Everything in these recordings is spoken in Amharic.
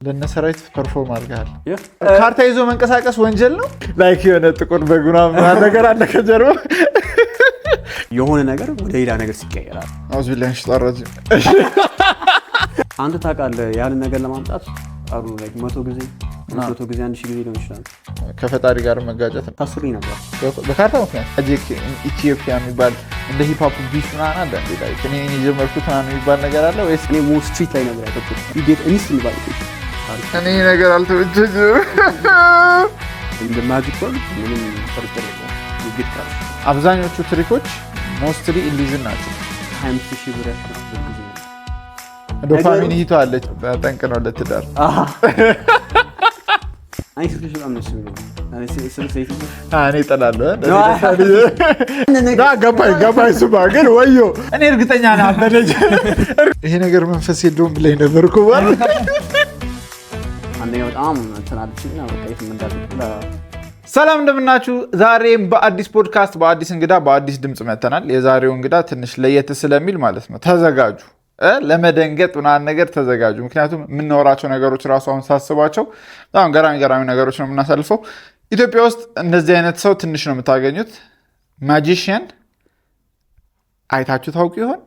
ለነሰራዊት ፐርፎርም አድርጋል። ካርታ ይዞ መንቀሳቀስ ወንጀል ነው። ላይክ የሆነ ጥቁር በጉና ነገር አለ ከጀርባ የሆነ ነገር ወደ ሌላ ነገር ሲቀየራል። አውዝ ቢላሽ ተራጅ አንተ ታውቃለህ ያንን ነገር ለማምጣት አሩ ላይክ 100 ጊዜ 100 ጊዜ 1000 ጊዜ ሊሆን ይችላል። ከፈጣሪ ጋር መጋጨት ታስሪ ነበር በካርታ ምክንያት አጂክ ኢትዮጵያ የሚባል እንደ ሂፕ ሆፕ ቢት ምናምን አለ እንዴ? ላይክ እኔ የጀመርኩት ምናምን የሚባል ነገር አለ ወይስ እኔ ዎል ስትሪት ላይ ነበር ያተኩት? ዲት ኢንስ የሚባል እኔ ነገር አልተወጀኝም። እንደ ማጂክ ወርድ ምንም ተርተር ነው። አብዛኞቹ ትሪኮች ሞስትሊ ኢሉዥን ናቸው። 25000 ብር ያስከፍል ጊዜ ዶፓሚን ሂቶ አለች ጠንቅ ነው ለትዳር። አይ ስለዚህ በጣም ነው የሚለው እኔ እጠላለሁ። ገባኝ ሱባ ግን ወዮ እኔ እርግጠኛ ነኝ አበደች ይሄ ነገር መንፈስ የለውም ብለኝ ነበር እኮ ማለት አንደኛው በጣም ተናድጄና በቃ የት እንዳልኩ። ሰላም እንደምናችሁ። ዛሬም በአዲስ ፖድካስት በአዲስ እንግዳ በአዲስ ድምጽ መተናል። የዛሬው እንግዳ ትንሽ ለየት ስለሚል ማለት ነው ተዘጋጁ፣ ለመደንገጥ ምናምን ነገር ተዘጋጁ። ምክንያቱም የምናወራቸው ነገሮች ራሱ አሁን ሳስባቸው በጣም ገራሚ ነገሮች ነው የምናሳልፈው። ኢትዮጵያ ውስጥ እንደዚህ አይነት ሰው ትንሽ ነው የምታገኙት። ማጂሽያን አይታችሁ ታውቁ ይሆን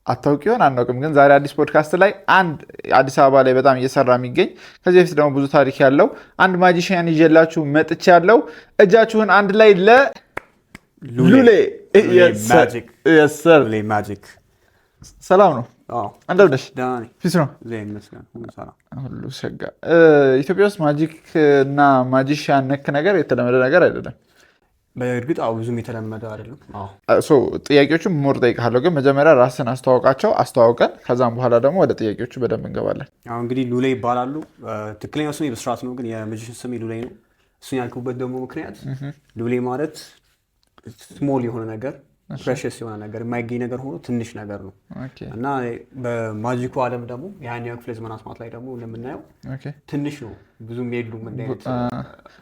አታውቁ ይሆን አናውቅም። ግን ዛሬ አዲስ ፖድካስት ላይ አንድ አዲስ አበባ ላይ በጣም እየሰራ የሚገኝ ከዚህ በፊት ደግሞ ብዙ ታሪክ ያለው አንድ ማጂሽያን ይዤላችሁ መጥቻለሁ። እጃችሁን አንድ ላይ ለሉሌ ማጂክ። ሰላም ነው? እንደምን ነሽ? ፊስ ነው ሁሉ ሸጋ። ኢትዮጵያ ውስጥ ማጂክ እና ማጂሽያን ነክ ነገር የተለመደ ነገር አይደለም። በእርግጥ ብዙም የተለመደ አይደለም። ጥያቄዎቹ ሞር ጠይቃለሁ፣ ግን መጀመሪያ ራስን አስተዋውቀን ከዛም በኋላ ደግሞ ወደ ጥያቄዎቹ በደንብ እንገባለን። እንግዲህ ሉሌ ይባላሉ። ትክክለኛው ስሜ ብስራት ነው፣ ግን የማጂሽን ስሜ ሉሌ ነው። እሱን ያልኩበት ደግሞ ምክንያት ሉሌ ማለት ስሞል የሆነ ነገር ፕሬሽስ የሆነ ነገር የማይገኝ ነገር ሆኖ ትንሽ ነገር ነው እና በማጂኩ ዓለም ደግሞ የሃያኛው ክፍለ ዘመን አስማት ላይ ደግሞ እንደምናየው ትንሽ ነው፣ ብዙም የሉም።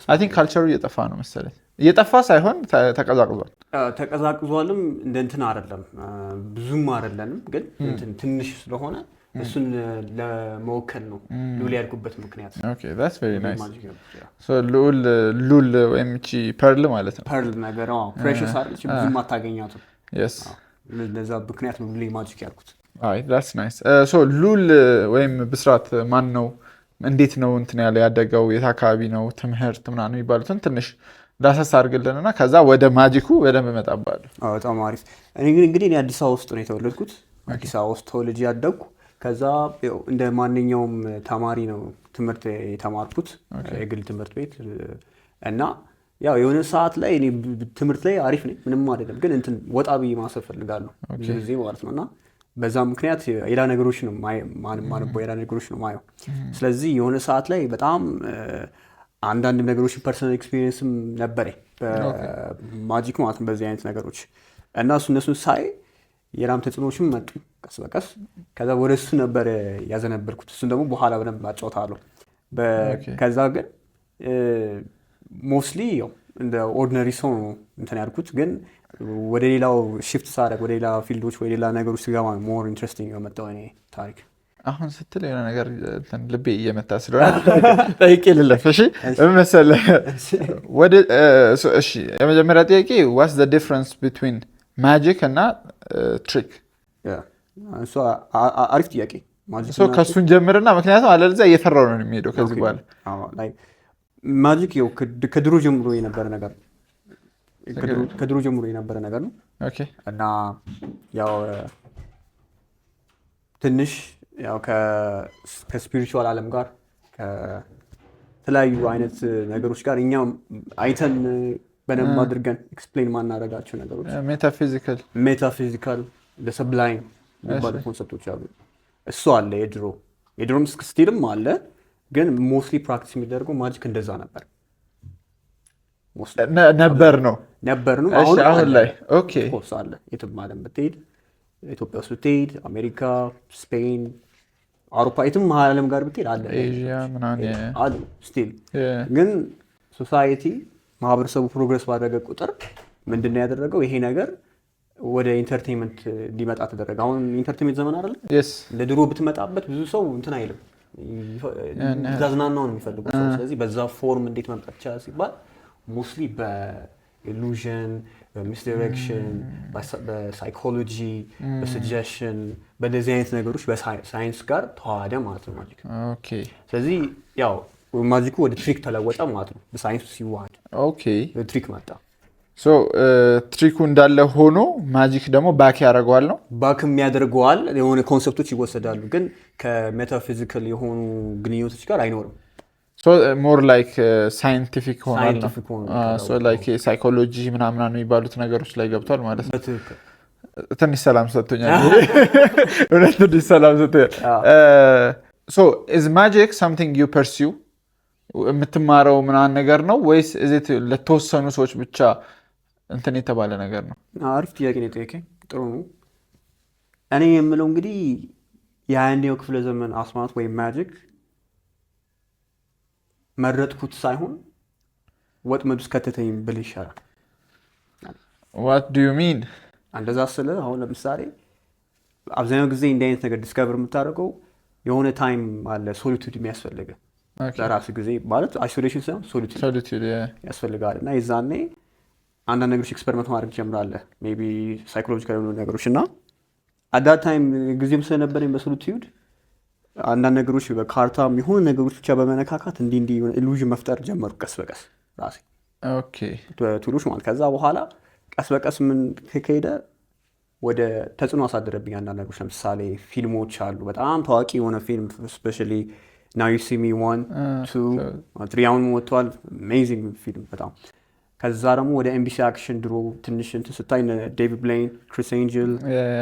አይ ቲንክ ካልቸሩ እየጠፋ ነው መሰለኝ። እየጠፋ ሳይሆን ተቀዛቅዟልም እንደ እንትን አይደለም፣ ብዙም አይደለንም፣ ግን ትንሽ ስለሆነ እሱን ለመወከል ነው ሉል ያልኩበት ምክንያት። ኦኬ that's very nice so ሉል ወይም እቺ ፐርል ማለት ነው። ፐርል ነገር ፕሬሽስ አይደለች፣ ብዙም አታገኛትም። yes ለዛ ምክንያት ነው ሉል ማጂክ ያልኩት። አይ that's nice so ሉል ወይም ብስራት ማን ነው? እንዴት ነው እንትን ያለ ያደገው? የት አካባቢ ነው? ትምህርት ምናምን የሚባሉትን ትንሽ ዳሰስ አድርግልንና ከዛ ወደ ማጂኩ በደንብ እመጣባለሁ። በጣም አሪፍ። እንግዲህ እኔ አዲስ አበባ ውስጥ ነው የተወለድኩት። አዲስ አበባ ውስጥ ተወልጄ ያደግኩ። ከዛ እንደ ማንኛውም ተማሪ ነው ትምህርት የተማርኩት፣ የግል ትምህርት ቤት እና ያው የሆነ ሰዓት ላይ እኔ ትምህርት ላይ አሪፍ ነኝ፣ ምንም አይደለም፣ ግን እንትን ወጣ ብዬ ማሰብ ፈልጋለሁ ብዙ ጊዜ ማለት ነው። እና በዛ ምክንያት ሌላ ነገሮች ነው ሌላ ነገሮች ነው ማየው። ስለዚህ የሆነ ሰዓት ላይ በጣም አንዳንድ ነገሮች ፐርሰናል ኤክስፒሪየንስም ነበረኝ በማጂክ ማለት ነው፣ በዚህ አይነት ነገሮች እና እነሱን ሳይ የራም ተጽዕኖዎችም መጡ ቀስ በቀስ። ከዛ ወደ እሱ ነበር ያዘነበርኩት። እሱን ደግሞ በኋላ በደንብ አጫውታለሁ። ከዛ ግን ሞስትሊ ያው እንደ ኦርዲነሪ ሰው ነው እንትን ያልኩት፣ ግን ወደ ሌላው ሽፍት ሳደርግ ወደ ሌላ ፊልዶች ወይ ሌላ ነገሮች ስገባ ሞር ኢንትረስቲንግ የመጣው እኔ ታሪክ። አሁን ስትል የሆነ ነገር ልቤ እየመታ ስለሆነ ጠይቄ ልለፍ። እሺ መሰለህ እሺ የመጀመሪያ ጥያቄ what's the difference between magic እና ትሪክ? እሱ አሪፍ ጥያቄ። ከእሱን ጀምርና ምክንያቱም አለበለዚያ እየፈራሁ ነው የሚሄደው ከዚህ በኋላ። ማጂክ ያው ከድሮ ጀምሮ የነበረ ነገር ነው እና ያው ትንሽ ያው ከስፒሪቹዋል ዓለም ጋር ከተለያዩ አይነት ነገሮች ጋር እኛም አይተን በደንብ አድርገን ኤክስፕሌን ማናደርጋቸው ነገሮች ሜታፊዚካል ለሰብላይም የሚባሉ ኮንሰፕቶች አሉ። እሱ አለ የድሮም ስቲልም አለ፣ ግን ሞስትሊ ፕራክቲስ የሚደረገው ማጂክ እንደዛ ነበር ነው። አሁን ላይ ኦኬ አለ። የትም ዓለም ብትሄድ፣ ኢትዮጵያ ውስጥ ብትሄድ፣ አሜሪካ፣ ስፔን፣ አውሮፓ፣ የትም ዓለም ጋር ብትሄድ አለ አሉ ስቲል። ግን ሶሳይቲ ማህበረሰቡ ፕሮግረስ ባደረገ ቁጥር ምንድነው ያደረገው? ይሄ ነገር ወደ ኢንተርቴይንመንት እንዲመጣ ተደረገ። አሁን ኢንተርቴይንመንት ዘመን አይደል? yes ለድሮ ብትመጣበት ብዙ ሰው እንትን አይልም፣ ዛዝናናው ነው የሚፈልገው ሰው። ስለዚህ በዛ ፎርም እንዴት መምጣት ይቻላል ሲባል ሞስትሊ በኢሉዥን፣ በሚስዲሬክሽን፣ በሳይኮሎጂ፣ በሰጀሽን በእንደዚህ አይነት ነገሮች በሳይንስ ጋር ተዋሃደ ማለት ነው ማጂክ። ኦኬ ስለዚህ ያው ማጂኩ ወደ ትሪክ ተለወጠ ማለት ነው። በሳይንሱ ሲዋሃድ ኦኬ ትሪክ መጣ። ሶ ትሪኩ እንዳለ ሆኖ ማጂክ ደግሞ ባክ ያደርገዋል ነው ባክም ያደርገዋል። የሆነ ኮንሰፕቶች ይወሰዳሉ፣ ግን ከሜታፊዚካል የሆኑ ግንኙነቶች ጋር አይኖርም። ሶ ሞር ላይክ ሳይንቲፊክ ሆኗል ነው። ሶ ላይክ ሳይኮሎጂ ምናምን የሚባሉት ነገሮች ላይ ገብቷል ማለት ነው። በትክክል ትንሽ ሰላም ሰጥቶኛል። እውነት ትንሽ ሰላም ሰጥቶኛል። ሶ ኢዝ ማጂክ ሳምቲንግ ዩ ፐርሲው የምትማረው ምናምን ነገር ነው ወይስ እዚህ ለተወሰኑ ሰዎች ብቻ እንትን የተባለ ነገር ነው? አሪፍ ጥያቄ ነው የጠየቀኝ። ጥሩ ነው። እኔ የምለው እንግዲህ የ21ኛው ክፍለ ዘመን አስማት ወይም ማጂክ መረጥኩት ሳይሆን ወጥመድ ውስጥ ከተተኝ ብል ይሻላል። What do you mean? እንደዛ ስለ አሁን ለምሳሌ አብዛኛው ጊዜ እንዲህ አይነት ነገር ዲስከቨር የምታደርገው የሆነ ታይም አለ ሶሊቱድ የሚያስፈልገ ለራሱ ጊዜ ማለት አይሶሌሽን ሳይሆን ሶሊቱድ ያስፈልጋል። እና የዛኔ አንዳንድ ነገሮች ኤክስፐሪመንት ማድረግ ጀምራለህ ሜይ ቢ ሳይኮሎጂካል የሆኑ ነገሮች እና አዳት ታይም ጊዜም ስለነበረኝ በሶሊቱድ አንዳንድ ነገሮች በካርታም የሆኑ ነገሮች ብቻ በመነካካት እንዲህ ኢሉዥን መፍጠር ጀመሩ ቀስ በቀስ ራሴ ቱሎች ማለት። ከዛ በኋላ ቀስ በቀስ ምን ከሄደ ወደ ተጽዕኖ አሳደረብኝ አንዳንድ ነገሮች። ለምሳሌ ፊልሞች አሉ፣ በጣም ታዋቂ የሆነ ፊልም ስፔሻሊ ናው ዩ ሲ ሚ 1 2 3 አሁን ወጥቷል። አሜዚንግ ፊልም በጣም። ከዛ ደግሞ ወደ ኤምቢሲ አክሽን ድሮ ትንሽ እንትን ስታይ ዴቪድ ብሌን፣ ክሪስ ኤንጀል፣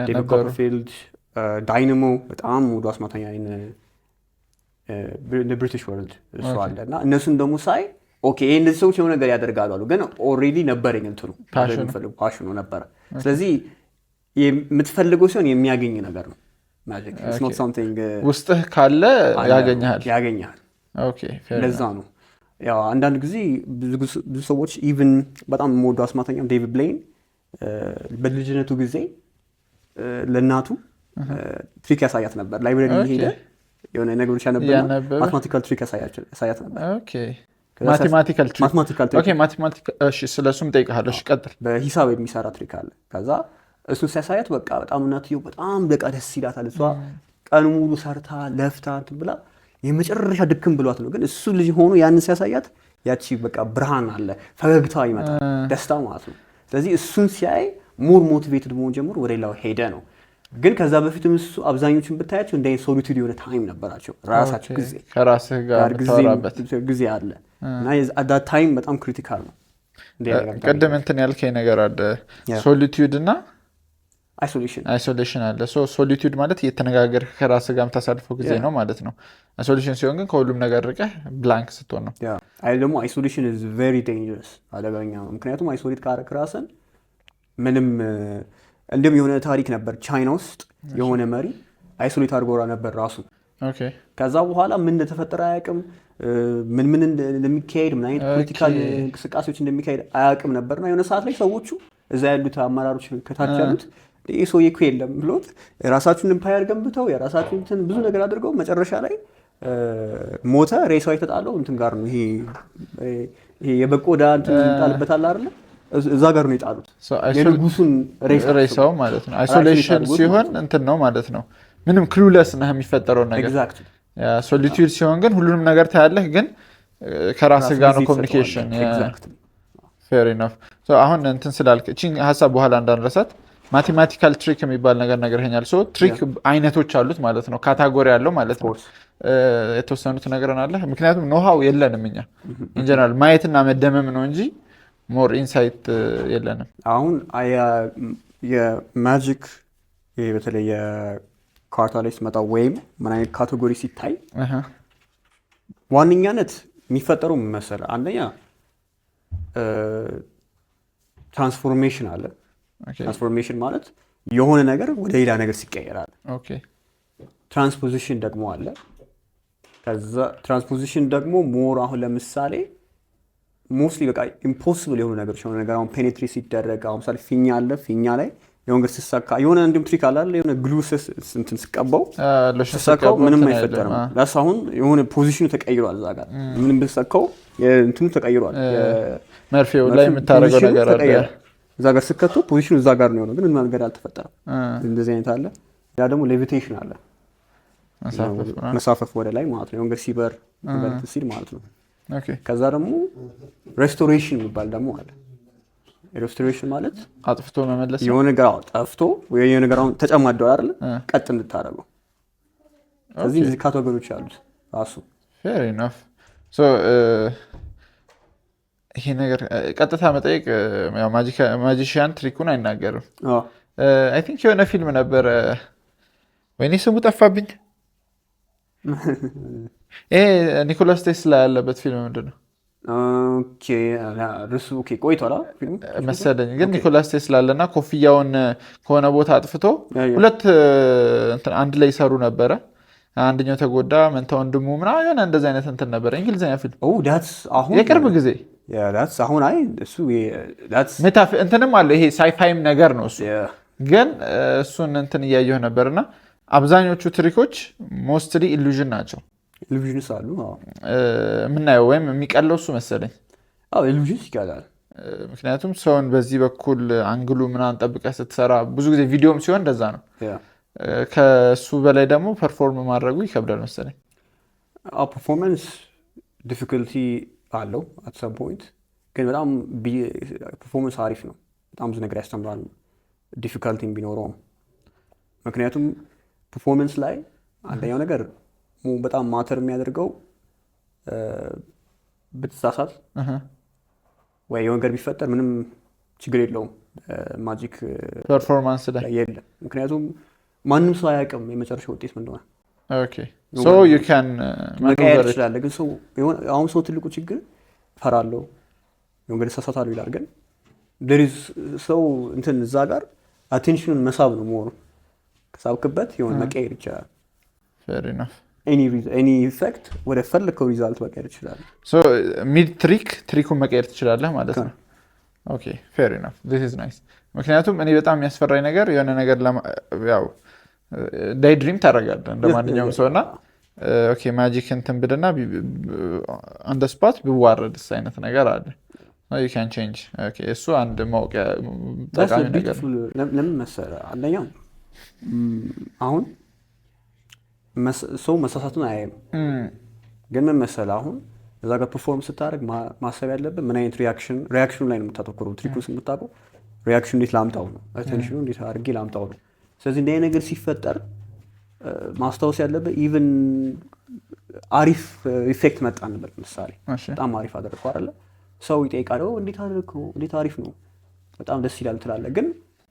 ዴቪድ ኮፐርፊልድ፣ ዳይናሞ በጣም ወደ አስማተኛ ብሪቲሽ ወርልድ እሱ አለ እና እነሱን ደግሞ ሳይ ኦኬ ይሄ እነዚህ ሰዎች የሆነ ነገር ያደርጋሉ አሉ፣ ግን ኦልሬዲ ነበረኝ እንትኑ ፓሽኑ ነበረ። ስለዚህ የምትፈልገው ሲሆን የሚያገኝ ነገር ነው ማጂክ። ኢትስ ኖት ሳምቲንግ ውስጥህ ካለ ያገኛል። ለዛ ነው ያው አንዳንድ ጊዜ ብዙ ሰዎች ኢቭን በጣም የምወደው አስማተኛም ዴቪድ ብሌን በልጅነቱ ጊዜ ለእናቱ ትሪክ ያሳያት ነበር። ላይብረሪ ሄደ የሆነ ነገሮች ያነበረ ማትማቲካል ትሪክ ያሳያት ነበር። ማቴማቲካል ትሪክ። እሺ ስለሱም ጠይቀሃለሁ። እሺ ቀጥል። በሂሳብ የሚሰራ ትሪክ አለ። ከዛ እሱ ሲያሳያት በቃ በጣም እናትየው በጣም በቃ ደስ ይላታል። እሷ ቀኑ ሙሉ ሰርታ ለፍታ እንትን ብላ የመጨረሻ ድክም ብሏት ነው፣ ግን እሱ ልጅ ሆኖ ያንን ሲያሳያት ያቺ በቃ ብርሃን አለ፣ ፈገግታ ይመጣል፣ ደስታ ማለት ነው። ስለዚህ እሱን ሲያይ ሞር ሞቲቬትድ መሆን ጀምሮ ወደ ሌላው ሄደ ነው። ግን ከዛ በፊትም እሱ አብዛኞቹን ብታያቸው እንደ ሶሊቱድ የሆነ ታይም ነበራቸው። ራሳቸው ጊዜ ከራስህ ጋር የምታወራበት ጊዜ አለ እና አዳ ታይም በጣም ክሪቲካል ነው። ቅድም እንትን ያልከኝ ነገር አለ ሶሊቱድ እና አይሶሌሽን አለ። ሶሊቱድ ማለት እየተነጋገር ከራስህ ጋር የምታሳልፈው ጊዜ ነው ማለት ነው። አይሶሌሽን ሲሆን ግን ከሁሉም ነገር ርቀህ ብላንክ ስትሆን ነው። አይ ደግሞ አይሶሌሽን ኢዝ ቬሪ ዴንጀረስ፣ አደገኛ ነው። ምክንያቱም አይሶሌት ካረክ ራስን ምንም እንዲሁም የሆነ ታሪክ ነበር ቻይና ውስጥ የሆነ መሪ አይሶሌት አድርጎ ነበር ራሱ። ከዛ በኋላ ምን እንደተፈጠረ አያውቅም፣ ምን እንደሚካሄድ ምን አይነት ፖለቲካል እንቅስቃሴዎች እንደሚካሄድ አያውቅም ነበርና የሆነ ሰዓት ላይ ሰዎቹ እዛ ያሉት አመራሮች ከታች ያሉት ይህ ሰውዬ እኮ የለም ብሎት የራሳችሁን ኢምፓየር ገንብተው የራሳችሁን ብዙ ነገር አድርገው መጨረሻ ላይ ሞተ። ሬሳው የተጣለው እንትን ጋር ነው። ይሄ የበቆዳ እንትን ይጣልበታል አይደል? እዛ ጋር ነው የጣሉት የንጉሱን ሬሳው ማለት ነው። አይሶሌሽን ሲሆን እንትን ነው ማለት ነው። ምንም ክሉለስ ነህ የሚፈጠረው ነገር። ሶሊቱድ ሲሆን ግን ሁሉንም ነገር ታያለህ፣ ግን ከራስህ ጋር ነው ኮሚኒኬሽን። ፌር ኢነፍ። አሁን እንትን ስላልክ እቺን ሀሳብ በኋላ እንዳንረሳት ማቴማቲካል ትሪክ የሚባል ነገር ነግረኸኛል። ትሪክ አይነቶች አሉት ማለት ነው። ካታጎሪ አለው ማለት ነው። የተወሰኑት ነገር አለ። ምክንያቱም ኖሃው የለንም እኛ ኢንጀነራል ማየትና መደመም ነው እንጂ ሞር ኢንሳይት የለንም። አሁን የማጂክ በተለይ የካርታ ላይ ሲመጣ ወይም ምን አይነት ካቴጎሪ ሲታይ ዋነኛነት የሚፈጠረው መሰለ አንደኛ ትራንስፎርሜሽን አለ። ትራንስፎርሜሽን ማለት የሆነ ነገር ወደ ሌላ ነገር ሲቀየራል። ትራንስፖዚሽን ደግሞ አለ። ከዛ ትራንስፖዚሽን ደግሞ ሞር አሁን ለምሳሌ ሞስትሊ በቃ ኢምፖሲብል የሆኑ ነገሮች የሆነ ነገር አሁን ፔኔትሪ ሲደረግ አሁን ምሳሌ ፊኛ አለ። ፊኛ ላይ የወንገር ሲሳካ የሆነ እንዲሁም ትሪክ አለ የሆነ ግሉ እንትን ስቀባው ሲሳካው ምንም አይፈጠርም። ዳስ አሁን የሆነ ፖዚሽኑ ተቀይሯል። እዛ ጋር ምንም ብትሰካው እንትኑ ተቀይሯል። መርፌው ላይ የምታደርገው ነገር አለ። እዛ ጋር ስከቱ ፖዚሽኑ እዛ ጋር ነው የሆነው፣ ግን ምንም ነገር አልተፈጠረም። እንደዚህ አይነት አለ። ያ ደግሞ ሌቪቴሽን አለ፣ መሳፈፍ ወደ ላይ ማለት ነው። የወንገር ሲበር ሲል ማለት ነው። ከዛ ደግሞ ሬስቶሬሽን የሚባል ደግሞ አለ። ሬስቶሬሽን ማለት አጥፍቶ መመለስ የሆነ ነገር ጠፍቶ ወይ የሆነ ነገር አሁን ተጨማደው አይደል ቀጥ እንድታረገው። ስለዚህ እዚህ ካቴጎሪዎች አሉት ራሱ። ፌር ኢናፍ ሶ ይሄ ነገር ቀጥታ መጠየቅ ያው ማጂሺያን ትሪኩን አይናገርም። አይ ቲንክ የሆነ ፊልም ነበር፣ ወይኔ ስሙ ጠፋብኝ። ይሄ ኒኮላስ ቴስላ ያለበት ፊልም ምንድን ነው? ቆይቷል መሰለኝ፣ ግን ኒኮላስ ቴስላ አለና ኮፍያውን ከሆነ ቦታ አጥፍቶ ሁለት አንድ ላይ ይሰሩ ነበረ። አንደኛው ተጎዳ፣ መንታ ወንድሙ ምናምን የሆነ እንደዚህ አይነት እንትን ነበረ። እንግሊዝኛ ፊልም የቅርብ ጊዜ አሁን እንትንም አለ። ይሄ ሳይፋይም ነገር ነው እሱ። ግን እሱን እንትን እያየሁ ነበርና አብዛኞቹ ትሪኮች ሞስትሊ ኢሉዥን ናቸው። ኢሉዥንስ አሉ የምናየው ወይም የሚቀለው እሱ መሰለኝ። ኢሉዥንስ ይቀላል። ምክንያቱም ሰውን በዚህ በኩል አንግሉ ምናምን ጠብቀህ ስትሰራ ብዙ ጊዜ ቪዲዮም ሲሆን እንደዛ ነው። ከሱ በላይ ደግሞ ፐርፎርም ማድረጉ ይከብዳል መሰለኝ። ፐርፎርማንስ ዲፊኩልቲ አለው አት ሰም ፖይንት፣ ግን በጣም ፐርፎርማንስ አሪፍ ነው። በጣም ብዙ ነገር ያስተምራል ዲፊካልቲም ቢኖረውም። ምክንያቱም ፐርፎርማንስ ላይ አንደኛው ነገር በጣም ማተር የሚያደርገው ብትሳሳት ወይ የሆነ ነገር ቢፈጠር ምንም ችግር የለውም ማጂክ ፐርፎርማንስ ላይ የለም። ምክንያቱም ማንም ሰው አያውቅም የመጨረሻ ውጤት ምን እንደሆነ። መቀየር ትችላለህ፣ ግን አሁን ሰው ትልቁ ችግር እፈራለሁ የሆነ ነገር እሳሳታለሁ ይላል። ግን ሰው እንትን እዛ ጋር አቴንሽኑን መሳብ ነው መሆኑ። ከሳብክበት የሆነ መቀየር ይችላል። ፌር ኢናፍ ኤኒ ኢፌክት ወደ ፈለከው ሪዛልት መቀየር ይችላል። ሚድ ትሪኩን መቀየር ትችላለህ ማለት ነው። ኦኬ ፌር ኢናፍ ዚስ ኢዝ ናይስ። ምክንያቱም እኔ በጣም የሚያስፈራኝ ነገር የሆነ ነገር ያው ዳይ ድሪም ታደርጋለህ እንደ ማንኛውም ሰው እና ኦኬ ማጂክ እንትን ብልና ኦን ዘ ስፖት ቢዋረድስ አይነት ነገር አለ። ዩ ካን ቼንጅ። ኦኬ እሱ አንድ ማወቂያ ጠቃሚ ነገር ነው። ለምን መሰለህ አንደኛው አሁን ሰው መሳሳቱን አያይም። ግን ምን መሰለህ አሁን እዛ ጋር ፐርፎርም ስታደርግ ማሰብ ያለብን ምን አይነት ሪያክሽኑ ላይ ነው የምታተኩረው። ትሪኩስ የምታውቀው ሪያክሽኑ እንዴት ላምጣው ነው፣ አቴንሽኑ እንዴት አድርጌ ላምጣው ነው። ስለዚህ እንደ ነገር ሲፈጠር ማስታወስ ያለብህ ኢቭን አሪፍ ኢፌክት መጣ ነበር። ምሳሌ በጣም አሪፍ አደረግኩ አይደለ? ሰው ይጠይቃል እንዴት አደረግከው፣ እንዴት አሪፍ ነው፣ በጣም ደስ ይላል ትላለህ። ግን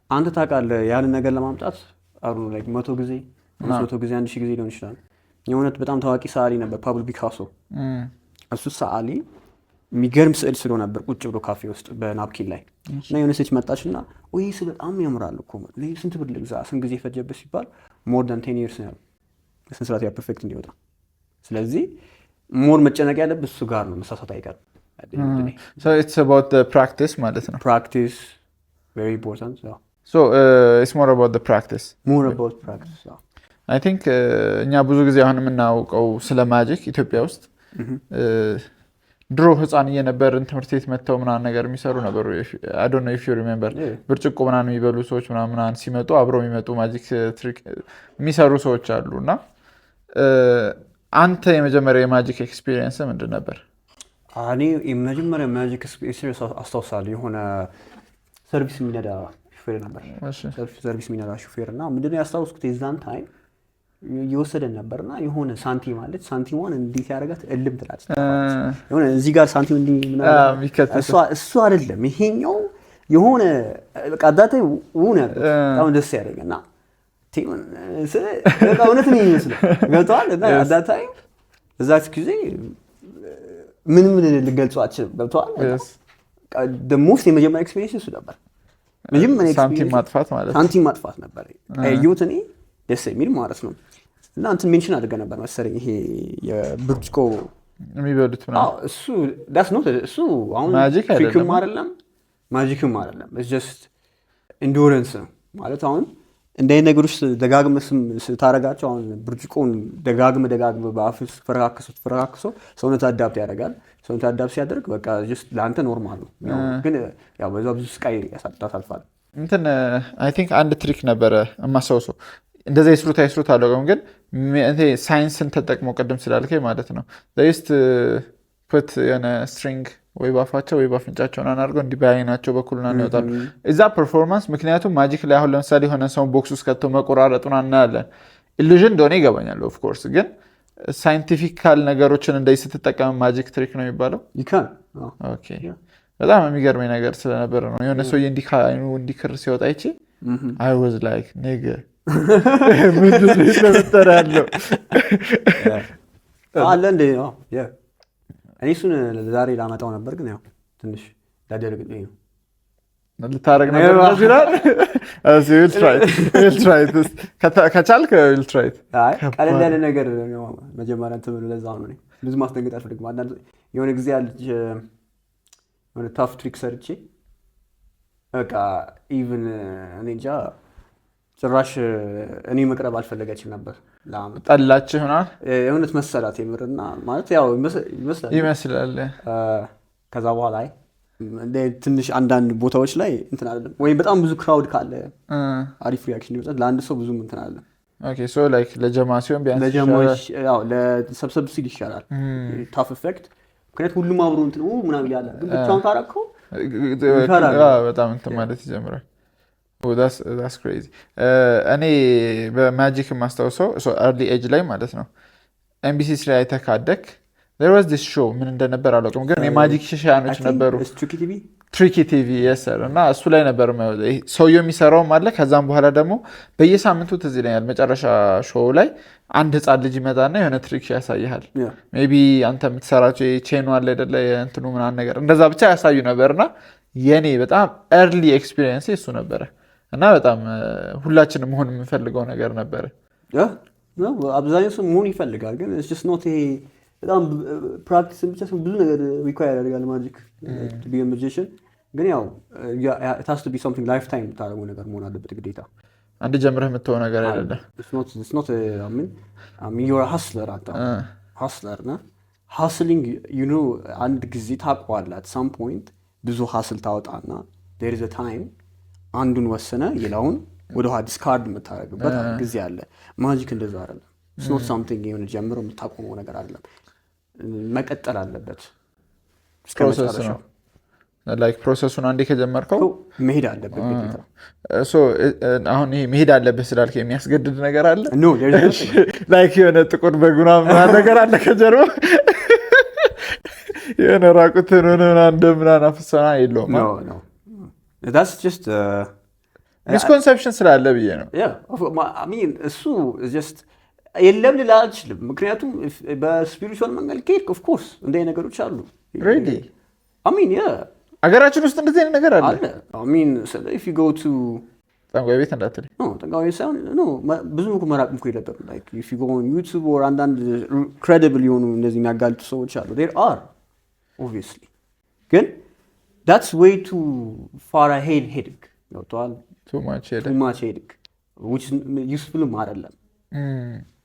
አንተ ታውቃለህ ያንን ነገር ለማምጣት አሩ ላይ 100 ጊዜ 500 ጊዜ 1000 ጊዜ ሊሆን ይችላል። የእውነት በጣም ታዋቂ ሰዓሊ ነበር ፓብሎ ፒካሶ። እሱ ሰዓሊ የሚገርም ስዕል ስሎ ነበር ቁጭ ብሎ ካፌ ውስጥ በናፕኪን ላይ እና የሆነ ሴት መጣችና ወይ ስዕል በጣም ያምራል እኮ ስንት ብር ልግዛ፣ ስንት ጊዜ ፈጀበት ሲባል ሞር ዳን 10 years ነው ስንት ስራት ያ ፐርፌክት እንዲወጣ። ስለዚህ ሞር መጨነቅ ያለብህ እሱ ጋር ነው፣ መሳሳት አይቀርም። So it's about the practice ማለት ነው። Practice very important. So it's more about the practice. More about practice. I think እኛ ብዙ ጊዜ አሁን የምናውቀው ስለ ማጂክ ኢትዮጵያ ውስጥ ድሮ ህፃን እየነበርን ትምህርት ቤት መጥተው ምናምን ነገር የሚሰሩ ነበሩ። I don't know if you remember ብርጭቆ ምናምን የሚበሉ ሰዎች ምናምን ሲመጡ አብረው የሚመጡ ማጂክ ትሪክ የሚሰሩ ሰዎች አሉ። እና አንተ የመጀመሪያ የማጂክ ኤክስፒሪየንስ ምንድን ነበር? እኔ የመጀመሪያ ማጂክ ኤክስፒሪየንስ አስታውሳለሁ። የሆነ ሰርቪስ የሚነዳ ሹፌር ነበር። ሰርቪስ የሚነዳ ሹፌር እና ምንድን ነው ያስታውስኩት የዛን ታይም እየወሰደን ነበርና የሆነ ሳንቲም አለች። ሳንቲሟን እንዴት ያደርጋት እልም ትላለች። የሆነ እዚህ ጋር ሳንቲም እንዲህ ምናምን እሱ አይደለም ይሄኛው የሆነ በቃ ዳታ ውነ በጣም ደስ ያደርገና በቃ እውነት ነው የሚመስለው ገብቶሃል። እና ዳታ እዛች ጊዜ ምን ልገልጸው አልችልም። ገብቶሃል። ሞስት የመጀመሪያ ኤክስፒሪየንስ እሱ ነበር። መጀመሪያ ሳንቲም ማጥፋት ማለት ሳንቲም ማጥፋት ነበር ያየሁት እኔ ደስ የሚል ማለት ነው። እና እንትን ሜንሽን አድርገህ ነበር መሰለኝ ይሄ የብርጭቆ የሚበሉት ምናምን እሱ ዳስ ነው እሱ አሁን ትሪክም አይደለም ማጂክም አይደለም። ኢትስ ጀስት ኢንዱራንስ ነው። ማለት አሁን እንደ አይነት ነገሮች ደጋግመህ ስታደርጋቸው አሁን ብርጭቆን ደጋግመህ በአፍህ ስትፈረካክሰው ሰውነት አዳፕት ያደርጋል። ሰውነት አዳፕት ሲያደርግ በቃ ጀስት ለአንተ ኖርማል ነው። ግን ያው በዛ ብዙ ስቃይ ታሳልፋለህ። እንትን አይ ቲንክ አንድ ትሪክ ነበረ የማስታውሰው እንደዛ ይስሩት አላውቅም፣ ግን ሳይንስን ተጠቅሞ ቅድም ስላልከኝ ማለት ነው ዩስት ፑት የሆነ ስትሪንግ ወይ ባፋቸው ወይ ባፍንጫቸውን አናርገው እንዲህ በአይናቸው በኩል ይወጣሉ። እዛ ፐርፎርማንስ ምክንያቱም ማጂክ ላይ አሁን ለምሳሌ የሆነ ሰውን ቦክስ ውስጥ ከተው መቆራረጡን እናያለን። ኢሉዥን እንደሆነ ይገባኛል ኦፍኮርስ፣ ግን ሳይንቲፊካል ነገሮችን እንደዚህ ስትጠቀም ማጂክ ትሪክ ነው የሚባለው። በጣም የሚገርመኝ ነገር ስለነበረ ነው የሆነ ሰውዬ እንዲህ ከአይኑ እንዲክር ሲወጣ ይቺ አይ ዋዝ ላይክ ኔገ ምንድን ነው የተፈጠረ ያለው አለ እንደ እኔ እሱን ዛሬ ላመጣው ነበር፣ ግን ያው ትንሽ ላደረግልኝ ነው። ልታረግ ነበር ይላል። ከቻልክ ቀለል ያለ ነገር መጀመሪያ እንትን ብሎ ለዛ ነው ብዙ ማስደንገጥ አልፈልግም። አንዳንድ የሆነ ጊዜ ያለች የሆነ ታፍ ትሪክ ሰርቼ በቃ ኢቭን እኔ እንጃ ጭራሽ እኔ መቅረብ አልፈለገችም ነበር። ጠላች ይሆናል የእውነት መሰላት የምርና ማለት ያው ይመስላል። ከዛ በኋላ ትንሽ አንዳንድ ቦታዎች ላይ እንትን አይደለም ወይም በጣም ብዙ ክራውድ ካለ አሪፍ ሪያክሽን ይወጣል። ለአንድ ሰው ብዙም እንትን አይደለም። ኦኬ ሶ ላይክ ለጀማ ሲሆን ቢያንስ ለጀማዎች ያው ለሰብሰብ ሲል ይሻላል ታፍ ኢፌክት። ምክንያቱም ሁሉም አብሮ እንትን ምናምን ያለ ግን ብቻውን ካረከው በጣም እንትን ማለት ይጀምራል። that's crazy። እኔ በማጂክ የማስታውሰው early age ላይ ማለት ነው ኤምቢሲ ላይ አይተህ ካደክ there was this show ምን እንደነበር አላውቅም፣ ግን የማጂክ ሽሻያኖች ነበሩ። ትሪኪ ቲቪ የሰር እና እሱ ላይ ነበር ሰውየው የሚሰራውም አለ። ከዛም በኋላ ደግሞ በየሳምንቱ ትዝ ይለኛል መጨረሻ ሾው ላይ አንድ ህፃን ልጅ ይመጣና የሆነ ትሪክ ያሳይሃል። ሜይ ቢ አንተ የምትሰራቸው ቼኑ አለ አይደለ እንትኑ ምናምን ነገር እንደዛ ብቻ ያሳዩ ነበርና የኔ በጣም ኤርሊ ኤክስፒሪየንስ እሱ ነበረ እና በጣም ሁላችንም መሆን የምንፈልገው ነገር ነበረ። አብዛኛው ሰው መሆን ይፈልጋል፣ ግን ኖት ይሄ በጣም ፕራክቲስ ብቻ ብዙ ነገር ሪኳየር ያደርጋል ማጂክ ቱ ቢ ኤ ማጂሽን። ግን ያው it has to be something lifetime የምታደርገው ነገር መሆን አለበት ግዴታ። አንድ ጀምረህ የምትሆነው ነገር አይደለም። it's not I mean you're a hustler አንተ hustler ነህ። hustling you know አንድ ጊዜ ታውቀዋለህ at some point ብዙ ሀስል ታወጣና there is a time አንዱን ወሰነ ሌላውን ወደ ኋላ ዲስካርድ የምታደርግበት ጊዜ አለ። ማጂክ እንደዛ አይደለም። it's not something የሆነ ጀምሮ የምታቆመው ነገር አይደለም። መቀጠል አለበት። ፕሮሰስ ነው። ላይክ ፕሮሰሱን አንዴ ከጀመርከው መሄድ አለበት ግዴታ። አሁን ይሄ መሄድ አለበት ስላልክ የሚያስገድድ ነገር አለ? ኖ ላይክ የሆነ ጥቁር በጉና ምናምን ነገር አለ ከጀርባ የሆነ ራቁትን ሆነ እንደምናምን አፍሰና የለውም። that's just ሚስኮንሰፕሽን ስላለ ብዬ ነው። እሱ just የለም ልል አልችልም። ምክንያቱም በስፒሪቹዋል መንገድ ከሄድክ ኦፍ ኮርስ እንደ ነገሮች አሉ። አገራችን ውስጥ እንደዚህ አይነት ነገር አለ። if you go to ጠንቋይ ቤት እንዳትለኝ ጠንቋይ ሳይሆን ብዙም እኮ መራቅ እኮ የለበትም። if you go on YouTube or አንዳንድ credible የሆኑ እንደዚህ የሚያጋልጡ ሰዎች አሉ። there are obviously ግን that's way too far ahead ሄድክ ገብቶሃል። too much ሄድክ which usefulም አይደለም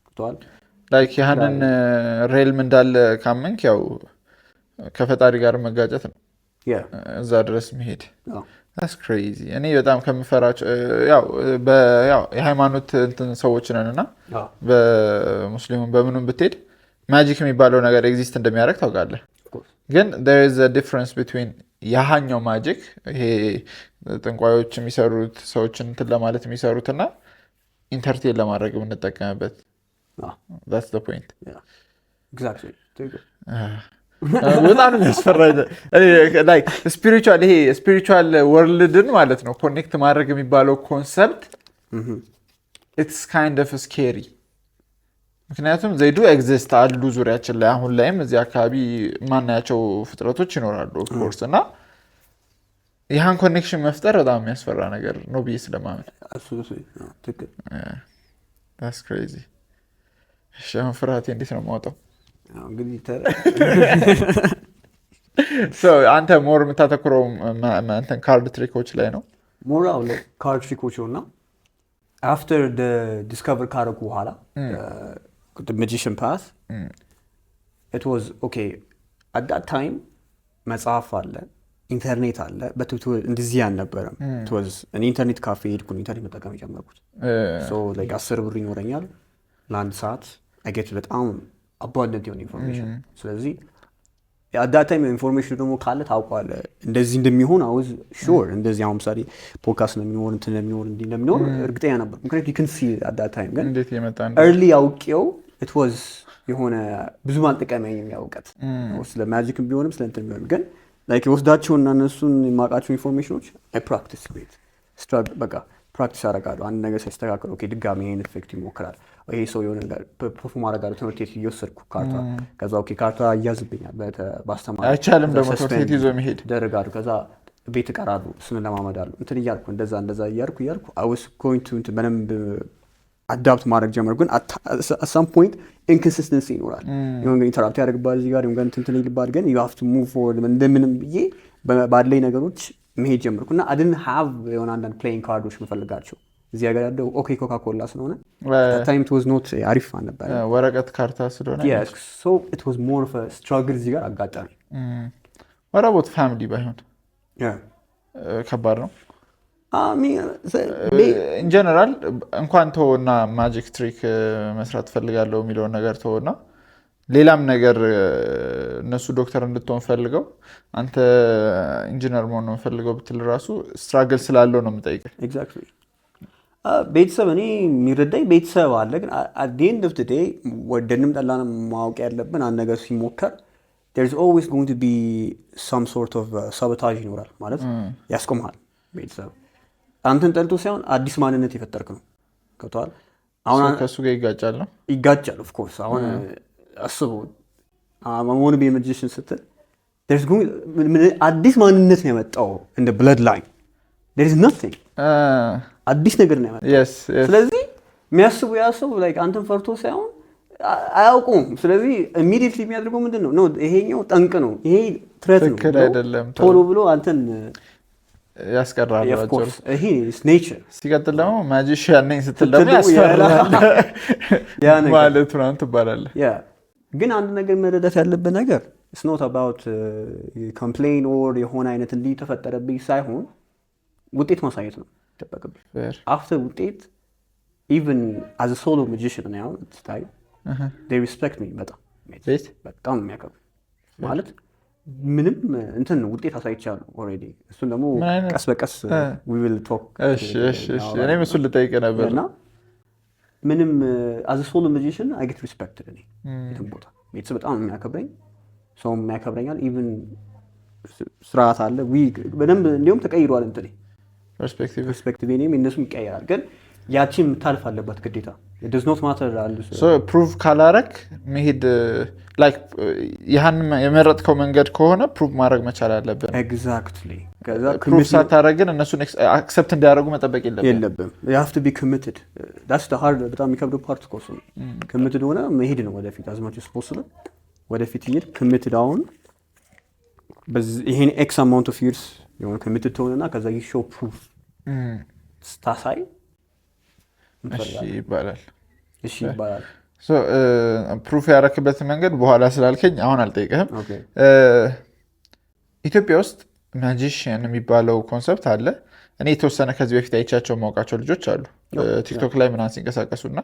ገብቶሃል። ላይክ ያንን ሬልም እንዳለ ካመንክ ያው ከፈጣሪ ጋር መጋጨት ነው እዛ ድረስ መሄድ። that's crazy። እኔ በጣም ከምፈራቸው ያው የሃይማኖት እንትን ሰዎች ነን እና በሙስሊሙም በምኑም ብትሄድ ማጂክ የሚባለው ነገር ኤግዚስት እንደሚያደርግ ታውቃለህ። ግን there is a difference between ያሃኛው ማጂክ ይሄ ጥንቋዮች የሚሰሩት ሰዎችን እንትን ለማለት የሚሰሩት እና ኢንተርቴን ለማድረግ የምንጠቀምበት that's the point። exactly በጣም የሚያስፈራኝ ስፒሪቹዋል ይሄ ስፒሪቹዋል ወርልድን ማለት ነው ኮኔክት ማድረግ የሚባለው ኮንሰፕት ኢትስ ካይንድ ኦፍ ስኬሪ። ምክንያቱም ዘይዱ ኤግዚስት አሉ ዙሪያችን ላይ አሁን ላይም እዚህ አካባቢ ማናያቸው ፍጥረቶች ይኖራሉ ኦፍኮርስ እና ይህን ኮኔክሽን መፍጠር በጣም የሚያስፈራ ነገር ነው ብዬ ስለማመን that's crazy። እሺ አሁን ፍርሃቴ እንዴት ነው የማወጣው? እንግዲህ አንተ ሞር የምታተኩረው እንትን ካርድ ትሪኮች ላይ ነው? ሞራው ካርድ ትሪኮች እና አፍተር ዲስከቨር ካረጉ በኋላ magician path it was okay at that time መጽሐፍ አለ ኢንተርኔት አለ እንደዚህ አልነበረም it was an ኢንተርኔት ካፌ ሄድኩኝ ኢንተርኔት መጠቀም የጀመርኩት so like 10 ብር ይኖረኛል ለአንድ ሰዓት I get በጣም abundant የሆነ ኢንፎርሜሽን ስለዚህ at that time ኢንፎርሜሽን ደግሞ ካለ ታውቃለህ እንደዚህ እንደሚሆን I was sure እንደዚህ አሁን ምሳሌ ፖድካስት ነው የሚኖር እንትን እንደሚኖር እርግጠኛ ነበር ምክንያቱም you can see at that time ግን እንዴት የመጣ early አውቄው it was የሆነ ብዙ ማልጠቀመኝ የሚያውቀት ስለ ማጂክም ቢሆንም ስለ እንትን ቢሆንም ግን like ወስዳቸውና እነሱን የማውቃቸው ኢንፎርሜሽኖች I practice with struggle በቃ ፕራክቲስ አደርጋለሁ አንድ ነገር ሲስተካከል ኦኬ ድጋሚ ይሄን ኢፌክት ይሞክራል ይሄ ሰው የሆነ ነገር ፐርፎርም አደርጋለሁ ትምህርት ቤት እየወሰድኩ ካርታ ከዛ ኦኬ ካርታ ያዝብኛል በአስተማሪ አይቻልም ደግሞ ትምህርት ቤት ይዞ መሄድ ደረጋሉ ከዛ ቤት እቀራለሁ እሱን ለማመዳለሁ እንትን እያልኩ እንደዛ እያልኩ I was going to በደንብ አዳፕት ማድረግ ጀመርኩ ግን at some point inconsistency ይኖራል የሆነ ኢንተራፕት ያደርግባል እዚህ ጋር የሆነ እንትን ይልባል ግን you have to move forward እንደምንም ብዬ ባለኝ ነገሮች መሄድ ጀመርኩና I didn't have የሆነ አንዳንድ ፕሌይንግ ካርዶች መፈልጋቸው እዚህ ሀገር ያለው ኦኬ ኮካ-ኮላ ስለሆነ time it was not አሪፍ ነበር ወረቀት ካርታ ስለሆነ yes so it was more of a struggle እዚህ ጋር አጋጣሚ what about family ባይሆን ከባድ ነው in general እንኳን ተወና ማጂክ ትሪክ መስራት ፈልጋለሁ የሚለው ነገር ተወና ሌላም ነገር እነሱ ዶክተር እንድትሆን ፈልገው አንተ ኢንጂነር መሆን ነው ፈልገው ብትል ራሱ ስትራግል ስላለው ነው የምጠይቀው exactly ቤተሰብ እኔ የሚረዳኝ ቤተሰብ አለ ግን at the end of the day ወደንም ጠላንም ማወቅ ያለብን አንድ ነገር ሲሞከር there's always going to be some sort of sabotage ይኖራል ማለት ያስቆማል ቤተሰብ አንተን ጠልቶ ሳይሆን አዲስ ማንነት የፈጠርክ ነው ከተዋል አሁን ከሱ ጋር ይጋጫል of course አሁን አስቡ አሁን በመጂሽን ስትል there's going አዲስ ማንነት ነው ያመጣው in the bloodline there is nothing አዲስ ነገር ነው ያመጣው yes ስለዚህ የሚያስቡ ያሰቡ like አንተን ፈርቶ ሳይሆን አያውቁም ስለዚህ immediately የሚያደርገው ምንድነው ነው ይሄኛው ጠንቅ ነው ይሄ ትረት ነው ቶሎ ብሎ አንተን ያስቀራል of course ይሄ is nature ሲቀጥል ደግሞ ማጂሽያን ነኝ ስትል ደግሞ ያስፈራል ማለት ነው ትባላለህ ግን አንድ ነገር መረዳት ያለበት ነገር it's not about complain or የሆነ አይነት እንዲህ ተፈጠረብኝ ሳይሆን ውጤት ማሳየት ነው ተጠቅም after ውጤት even as a solo magician now it's like they respect me በጣም የሚያከብሩ ማለት ምንም እንትን ውጤት አሳይቻለሁ already እሱን ደግሞ ቀስ በቀስ we will talk እሺ እኔም እሱን ልጠይቅ ነበርና ምንም as a solo magician I get respected እኔ የትም ቦታ ቤተሰብ በጣም የሚያከብረኝ ሰውም የሚያከብረኛል even ስርዓት አለ በደንብ እንዲሁም ተቀይሯል እንትኔ ፐርስፔክቲቭ እኔም እነሱም ይቀየራል ግን ያቺን ታልፍ አለባት ግዴታ it does not matter so prove ካላረክ መሄድ like ያህን የመረጥከው መንገድ ከሆነ prove ማድረግ መቻል አለብን exactly ከዛ prove ሳታረግን እነሱ accept እንዲያደርጉ መጠበቅ የለብም you have to be committed that's the hard በጣም የሚከብደው ፓርት ኮርስ ነው committed ሆነ መሄድ ነው ወደፊት as much as possible ወደፊት ይሄድ committed አሁን ይሄን x amount of years የሆነ committed ሆነና ከዛ you show proof ስታሳይ እሺ ይባላል so proof ያረክበት መንገድ በኋላ ስላልከኝ አሁን አልጠይቅህም ኢትዮጵያ ውስጥ ማጂሽያን የሚባለው ኮንሰፕት አለ እኔ የተወሰነ ከዚህ በፊት አይቻቸው ማውቃቸው ልጆች አሉ ቲክቶክ ላይ ምናምን ሲንቀሳቀሱና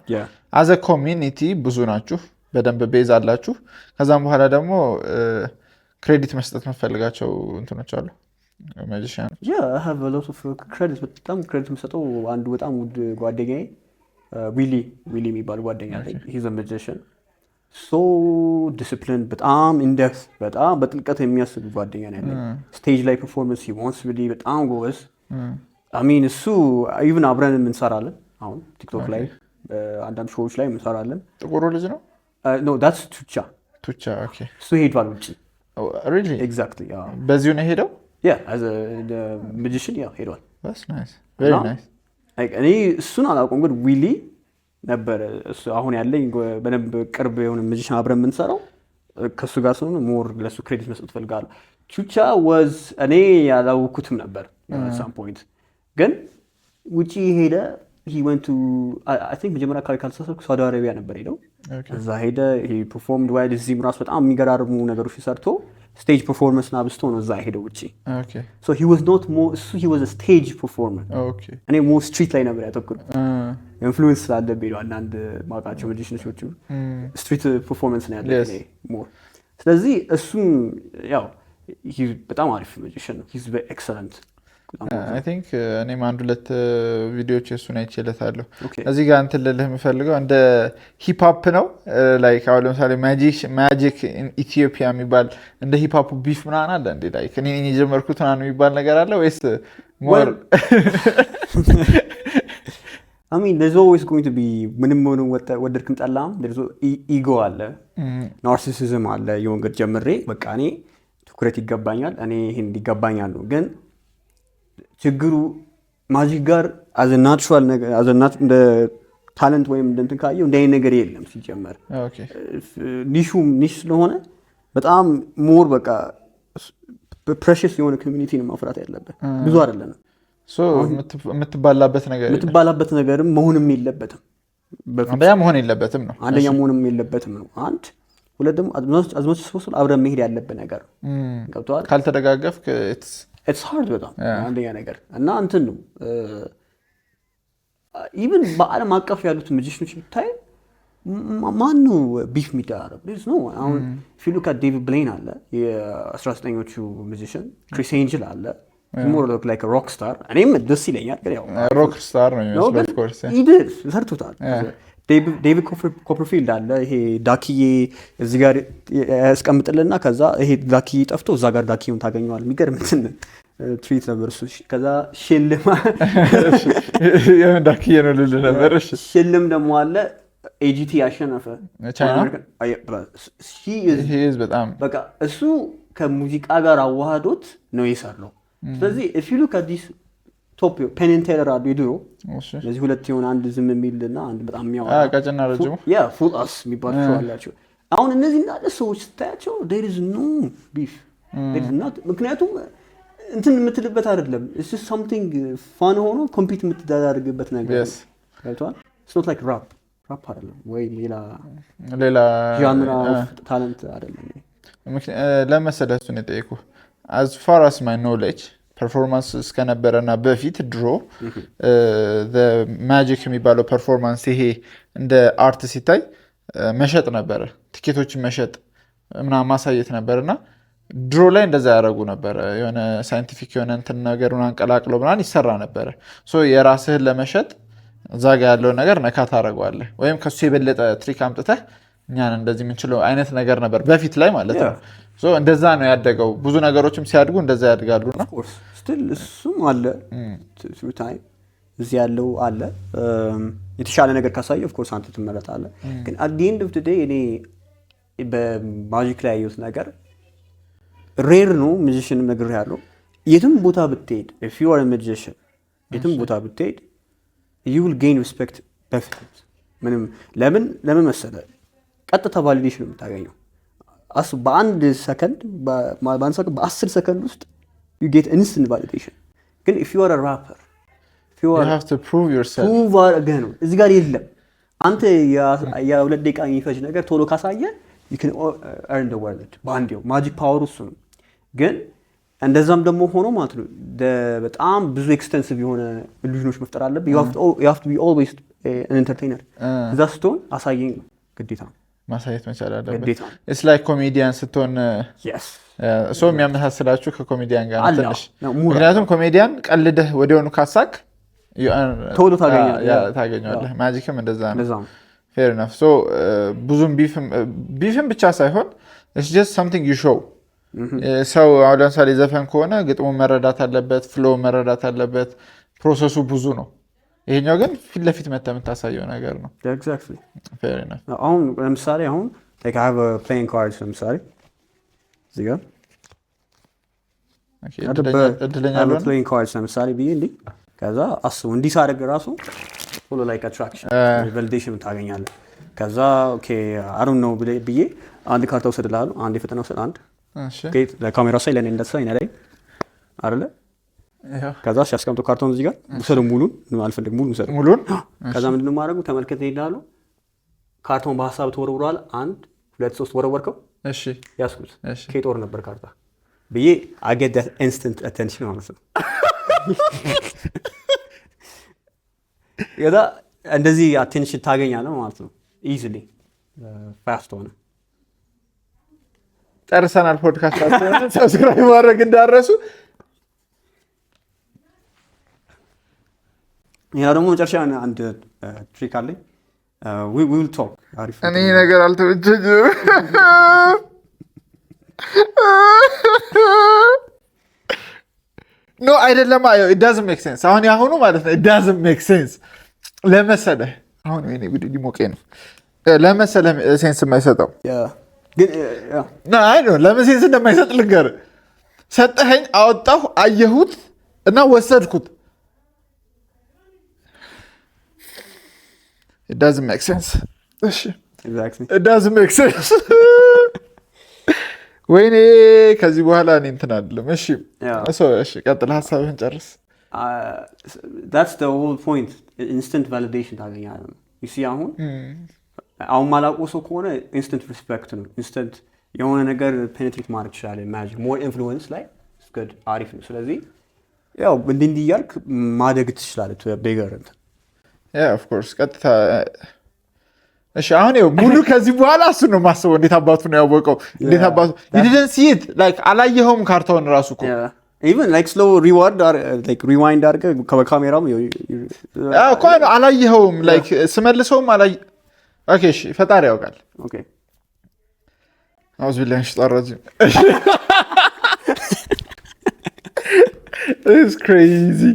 as a community ብዙ ናችሁ በደንብ ቤዝ አላችሁ ከዛም በኋላ ደግሞ ክሬዲት መስጠት መፈልጋቸው እንትኖች አሉ magician I have a lot of credit በጣም ክሬዲት መስጠው አንዱ በጣም ውድ ጓደኛዬ ዊሊ የሚባል ጓደኛ አለኝ he's a magician so disciplined በጣም in-depth በጣም በጥልቀት የሚያስብ ጓደኛ ነው ያለኝ ስቴጅ ላይ performance he wants really በጣም ጎበዝ I mean እሱ even አብረን እንሰራለን አሁን ቲክቶክ ላይ አንዳንድ ሾዎች ላይ እንሰራለን ጥቁሩ ልጅ ነው no that's ቱቻ okay እሱ ሄዷል ውጪ really exactly በዚሁ ነው ሄደው as a magician ሄዷል that's nice very nice እኔ እሱን አላውቅም ግን ዊሊ ነበር እሱ አሁን ያለኝ በደንብ ቅርብ የሆነ magician አብረን የምንሰራው ከሱ ጋር ስለሆነ ሞር ለሱ ክሬዲት መስጠት ፈልጋለሁ ቹቻ was እኔ ያላውኩትም ነበር at some point ግን ውጪ ሄደ he went to I think መጀመሪያ አካባቢ ካልተሳሳትኩ ሳውዲ አረቢያ ነበር ሄደው እዛ ሄደ he performed well እዚህም ራሱ በጣም የሚገራርሙ ነገሮች ሰርቶ stage performance ናብስቶ ነው እዛ ሄደው ውጪ so he was not more he was a stage performer እኔ more street ላይ ነበር ያተኩር ኢንፍሉዌንስ ስላለብኝ ነው አንዳንድ ማውቃቸው ሙዚሽኖች ስትሪት ፐርፎርማንስ ነው ያለው more ስለዚህ እሱም ያው በጣም አሪፍ ሙዚሽን ነው he's very excellent I think እኔም አንድ ሁለት ቪዲዮዎች እሱን አይቼለታለሁ እዚህ ጋር እንትን ልልህ የምፈልገው እንደ ሂፕ ሆፕ ነው ላይክ አሁን ለምሳሌ ማጂክ ኢን ኢትዮጵያ የሚባል እንደ ሂፕ ሆፕ ቢፍ ምናምን አለ እንዴ ላይክ እኔ የጀመርኩት ምናምን የሚባል ነገር አለ ወይስ ሞር I mean there's always going to be ምንም ሆነ ወደድክም ጠላም there's ego አለ ናርሲሲዝም አለ የወንገድ ጀምሬ በቃ እኔ ትኩረት ይገባኛል እኔ ይሄን ይገባኛል ነው ግን ችግሩ ማጂክ ጋር as a natural ነገር as a እንደ ታለንት ወይም እንትን ካየው እንደ አይነት ነገር የለም ሲጀመር ኒሽ ስለሆነ በጣም ሞር በቃ precious የሆነ ኮሚኒቲ ነው ማፍራት ያለበት ብዙ አይደለም so የምትባላበት ነገርም መሆንም የለበትም አንደኛ መሆን የለበትም ነው አንደኛ መሆንም የለበትም ነው አንድ ሁለት ደግሞ አዝማች ሶስት አብረን መሄድ ያለበት ነገር ገብቷል ካልተደጋገፍክ it's hard በጣም አንደኛ ነገር እና እንትን ነው even በአለም አቀፍ ያሉት ሙዚሽኖች ብታይ ማን ነው ቢፍ የሚደራረብ there's no one አሁን if you look at David Blaine አለ የ19ኞቹ ሙዚሽን Chris Angel አለ more like a rock star እኔም ደስ ይለኛል ግን ያው rock star ነው የሚመስለው of course ይድር ሰርቶታል ዴቪድ ኮፐርፊልድ አለ ይሄ ዳኪዬ እዚህ ጋር ያስቀምጥልና ከዛ ይሄ ዳኪዬ ጠፍቶ እዛ ጋር ዳኪውን ታገኘዋል የሚገርም እንትን ትሪት ነበር እሱ ከዛ ሽልም የምን ዳኪዬ ነው ልል ነበር ሽልም ደግሞ አለ AGT ያሸነፈ he is በጣም በቃ እሱ ከሙዚቃ ጋር አዋህዶት ነው የሰራው ስለዚህ if you look at this ቶፕ ፔን ኤንድ ቴለር አሉ ይድሮ ስለዚህ ሁለት ይሆን አንድ ዝም የሚልና አንድ በጣም የሚያወራ ቀጭና ረጅሙ ያ ፉል አስ የሚባል ሾው አላቸው አሁን እነዚህ እንዳለ ሰዎች ስታያቸው there is no beef there is not ምክንያቱም እንትን የምትልበት አይደለም it's just something fun ሆኖ ኮምፒት የምትዳዳርግበት ነገር ታይቷል it's not like rap አይደለም ወይ ሌላ ጃንራ ታለንት አይደለም ለመሰለህ እሱን የጠየኩ as far as my knowledge ፐርፎርማንስ እስከነበረና በፊት ድሮ the magic የሚባለው ፐርፎርማንስ ይሄ እንደ አርት ሲታይ መሸጥ ነበር ቲኬቶችን መሸጥ ምናምን ማሳየት ነበርና ድሮ ላይ እንደዛ ያደርጉ ነበር የሆነ ሳይንቲፊክ የሆነ እንትን ነገሩን አንቀላቅሎ ምናምን ይሰራ ነበር ሶ የራስህን ለመሸጥ እዛ ጋር ያለው ነገር ነካ ታደርገዋለህ ወይም ከሱ የበለጠ ትሪክ አምጥተህ እኛን እንደዚህ የምንችለው አይነት ነገር ነበር በፊት ላይ ማለት ነው ሶ እንደዛ ነው ያደገው ብዙ ነገሮችም ሲያድጉ እንደዛ ያድጋሉና ስቲል እሱም አለ through time እዚህ ያለው አለ የተሻለ ነገር ካሳየ of course አንተ ትመረጣለህ ግን at the end of the day እኔ በማጂክ ላይ ያየሁት ነገር ሬር ነው ሙዚሽንም ነገር ያለው የትም ቦታ ብትሄድ if you are a musician የትም ቦታ ብትሄድ you will gain respect በፊት ምንም ለምን መሰለህ ቀጥታ ቫሊዴሽን የምታገኘው በአንድ ሰከንድ በ10 ሰከንድ ውስጥ you get instant validation ግን if you are a rapper you have to prove yourself prove again እዚህ ጋር የለም አንተ የሁለት ደቂቃ የሚፈጅ ነገር ቶሎ ካሳየ you can earn the world ባንዴው ማጂክ ፓወር እሱ ነው ግን እንደዛም ደግሞ ሆኖ ማለት ነው በጣም ብዙ ኤክስቴንሲቭ የሆነ ኢሉዥኖች መፍጠር አለብህ you have to be always an entertainer እዛ ስትሆን አሳየኝ ነው ግዴታ ማሳየት መቻል አለበት it's like comedian ስትሆን yes so የሚያመሳስላችሁ ከኮሜዲያን ጋር ትንሽ ምክንያቱም ኮሜዲያን ቀልደህ ወዲያውኑ ካሳክ ቶሎ ታገኛለህ ማጂክም እንደዛ ነው fair enough so ብዙም ቢፍም ብቻ ሳይሆን it's just something you show ሰው አሁን ለምሳሌ ዘፈን ከሆነ ግጥሙ መረዳት አለበት ፍሎ መረዳት አለበት ፕሮሰሱ ብዙ ነው ይሄኛው ግን ፊት ለፊት የምታሳየው ነገር ነው exactly fair enough አሁን ለምሳሌ አሁን like I have a playing cards ለምሳሌ እዚህ ጋር okay እድለኛ ነው playing cards ለምሳሌ ብዬ እንዴ ከዛ አስቡ እንዲህ ሳደርግ ራሱ follow like attraction validation ታገኛለህ ከዛ okay I don't know ብዬ አንድ ካርታ ወሰድልሃለሁ አንድ የፈተና ወሰድ አንድ እሺ ለካሜራ ሳይ ለኔ እንደዛ አይነላይ አይደለ ከዛ ሲያስቀምጠው ካርቶን እዚህ ጋር ውሰደው ሙሉን አልፈልግም ሙሉን ሙሉን ከዛ ምንድነው የማደርገው ተመልከተ ይላሉ ካርቶን በሐሳብ ተወርውሯል 1 2 3 ወረወርከው እሺ ያስኩት ከጦር ነበር ካርታ ብዬ I get that instant attention ማለት ነው ያዳ እንደዚህ attention ታገኛለህ ማለት ነው easily fast ሆነ ጨርሰናል ፖድካስታችንን ሰብስክራይብ ማድረግ እንዳረሱ ያ ደግሞ መጨረሻ አንድ ትሪክ አለኝ we will talk አሪፍ እኔ ነገር አልተመቸኝም ኖ አይደለም it doesn't make sense አሁን ያሁኑ ማለት ነው it doesn't make sense ለመሰለህ አሁን እኔ ቪዲዮ ዲሞቄ ነው ለመሰለህ ሴንስ የማይሰጠው ግን አይ ነው ለምን ሴንስ እንደማይሰጥ ልንገርህ ሰጠኸኝ አወጣሁ አየሁት እና ወሰድኩት it doesn't make sense እሺ exactly it doesn't make sense ወይኔ ከዚህ በኋላ እኔ እንትን አይደለም እሺ እሺ ቀጥል ሐሳብህን ጨርስ that's the whole point instant validation ታገኛለህ you see አሁን ማላውቀው ሰው ከሆነ instant respect ነው instant የሆነ ነገር penetrate ማድረግ ይችላል imagine more influence ላይ it's good አሪፍ ነው ስለዚህ ያው እንዲህ እያልክ ማደግ ትችላለህ to a bigger yeah of course ቀጥታ እሺ አሁን ይኸው ሙሉ ከዚህ በኋላ እሱ ነው ማስበው እንዴት አባቱ ነው ያወቀው እንዴት አባቱ you didn't see it like አላየኸውም ካርታውን ራሱ እኮ even like slow reward or like rewind አድርገህ ከካሜራው እኮ አላየኸውም like ስመልሰውም አላይ ኦኬ እሺ ፈጣሪ ያውቃል ኦኬ አውዝ ቢላሽ ጠራጅ it's crazy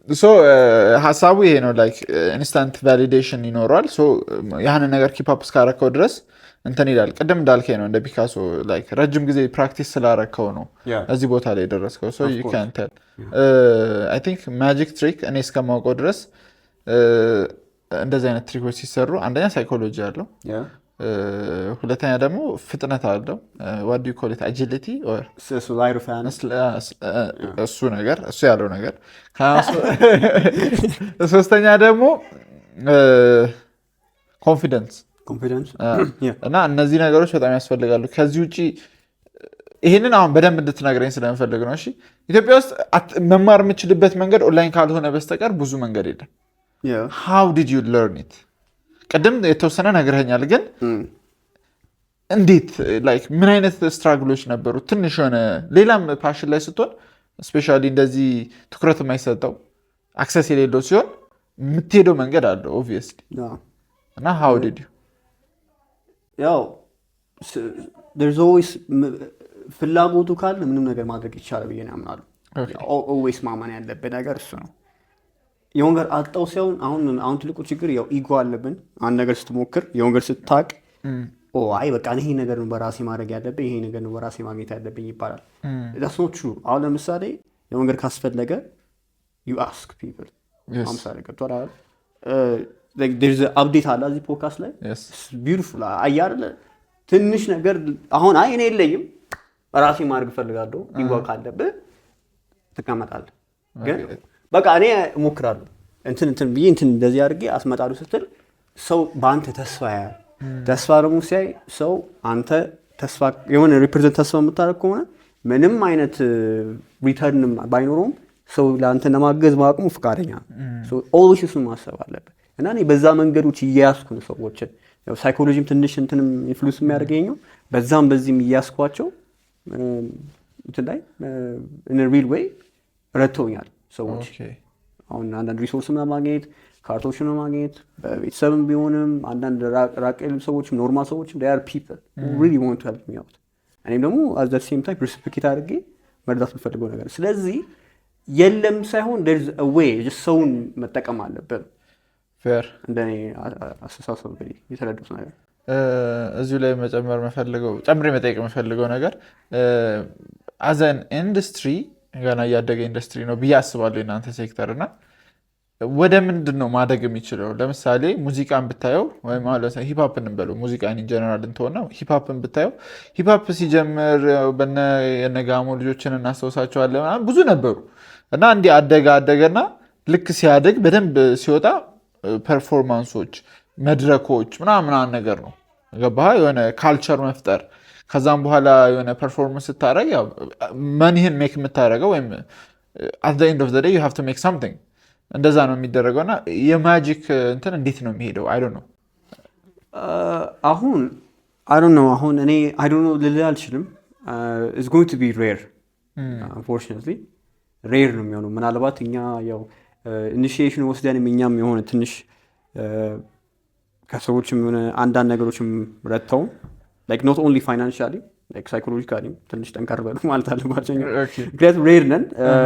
so ሐሳቡ ይሄ ነው like instant validation ይኖራል so ያንን ነገር keep up እስካረከው ድረስ እንትን ይላል ቅድም እንዳልከኝ ነው እንደ ፒካሶ like ረጅም ጊዜ ፕራክቲስ ስላረከው ነው እዚህ ቦታ ላይ ደረስከው so you can tell I think magic trick እኔ እስከማውቀው ድረስ እንደዚህ አይነት ትሪኮች ሲሰሩ አንደኛ ሳይኮሎጂ አለው ሁለተኛ ደግሞ ፍጥነት አለው what do you call it agility or እሱ ነገር እሱ ያለው ነገር ሶስተኛ ደግሞ ኮንፊደንስ እና እነዚህ ነገሮች በጣም ያስፈልጋሉ ከዚህ ውጪ ይሄንን አሁን በደንብ እንድትነግረኝ ስለምፈልግ ነው እሺ ኢትዮጵያ ውስጥ መማር የምችልበት መንገድ ኦንላይን ካልሆነ በስተቀር ብዙ መንገድ የለም how did you learn it ቀደም የተወሰነ ነገርኛል ግን እንዴት like ምን አይነት ስትራግሎች ነበሩ ትንሽ ሆነ ሌላም ፓሽን ላይ ስትሆን ስፔሻሊ እንደዚህ ትኩረት የማይሰጠው አክሰስ የሌለው ሲሆን የምትሄደው መንገድ አለው obviously እና how did you ያው there's always ፍላጎቱ ካለ ምንም ነገር ማድረግ ይቻላል ብዬ ነው አምናለሁ always ማመን ያለበት ነገር እሱ ነው የሆነ ነገር አጣው ሲሆን አሁን ትልቁ ችግር ያው ኢጎ አለብን አንድ ነገር ስትሞክር የሆነ ነገር ስታቅ አይ በቃ ይሄ ነገር ነው በራሴ ማድረግ ያለብኝ ይሄ ነገር ነው በራሴ ማግኘት ያለብኝ ይባላል that's not true አሁን ለምሳሌ የሆነ ነገር ካስፈለገ you ask people አምሳሌ ገብቷል like there's an update አለ እዚህ ፖድካስት ላይ yes beautiful አያርለ ትንሽ ነገር አሁን አይ እኔ የለኝም በራሴ ማድረግ ፈልጋለሁ ኢጎ ካለብህ ትቀመጣለህ ግን በቃ እኔ እሞክራለሁ እንትን ብዬ እንደዚህ አድርጌ አስመጣሉ ስትል ሰው በአንተ ተስፋ ያያል ተስፋ ደግሞ ሲያይ ሰው አንተ ተስፋ የሆነ ሪፕሬዘንት ተስፋ የምታደርግ ከሆነ ምንም አይነት ሪተርን ባይኖረውም ሰው ለአንተ ለማገዝ ማቅሙ ፍቃደኛ ነው ኦልዌይስ እሱን ማሰብ አለበት እና እኔ በዛ መንገዶች እያያዝኩ ነው ሰዎችን ያው ሳይኮሎጂም ትንሽ እንትንም ኢንፍሉዌንስ የሚያደርገኝ ነው በዛም በዚህም እያያዝኳቸው እንትን ላይ in a real way ረድተውኛል ሰዎች አሁን አንዳንድ ሪሶርስም ለማግኘት ካርቶችን ለማግኘት በቤተሰብም ቢሆንም አንዳንድ ራቅ ያሉ ሰዎችም ኖርማል ሰዎችም they are people who really want to help me out እኔም ደግሞ at the same time ሪስፔክት አድርጌ መርዳት የምፈልገው ነገር ስለዚህ የለም ሳይሆን there's a way just ሰውን መጠቀም አለብን ፌር እንደኔ አስተሳሰብ እንግዲህ የተረዱት ነገር እዚሁ ላይ መጨመር መጠየቅ የምፈልገው ነገር as an industry ገና ያደገ ኢንዱስትሪ ነው ብዬ አስባለሁ እናንተ ሴክተር እና ወደ ምንድነው ማደግ የሚችለው ለምሳሌ ሙዚቃን ብታየው ወይ ማለት ነው ሂፕ ሆፕን እንበለው ሙዚቃን ኢን ጀነራል እንተውና ሂፕ ሆፕን ብታየው ሂፕ ሆፕ ሲጀምር በነ የነጋሞ ልጆችን እናስተውሳቸዋለን ብዙ ነበሩ እና እንዲህ አደገና ልክ ሲያደግ በደንብ ሲወጣ ፐርፎርማንሶች፣ መድረኮች ምናምን ነገር ነው ገባህ? የሆነ ካልቸር መፍጠር ከዛም በኋላ የሆነ ፐርፎርማንስ ስታደረግ መኒህን ሜክ የምታደረገው ወይም at the end of the day you have to make something እንደዛ ነው የሚደረገው። እና የማጂክ እንትን እንዴት ነው የሚሄደው? I don't know አሁን እኔ I don't know ልልህ አልችልም። it's going to be rare unfortunately ሬር ነው የሚሆነው። ምናልባት እኛ ያው ኢኒሺዬሽን ወስደን እኛም የሆነ ትንሽ ከሰዎችም የሆነ አንዳንድ ነገሮችም ረድተው like not only financially like psychologically ትንሽ ጠንከር በሉ ማለት አለባቸው። ምክንያቱም ሬር ነን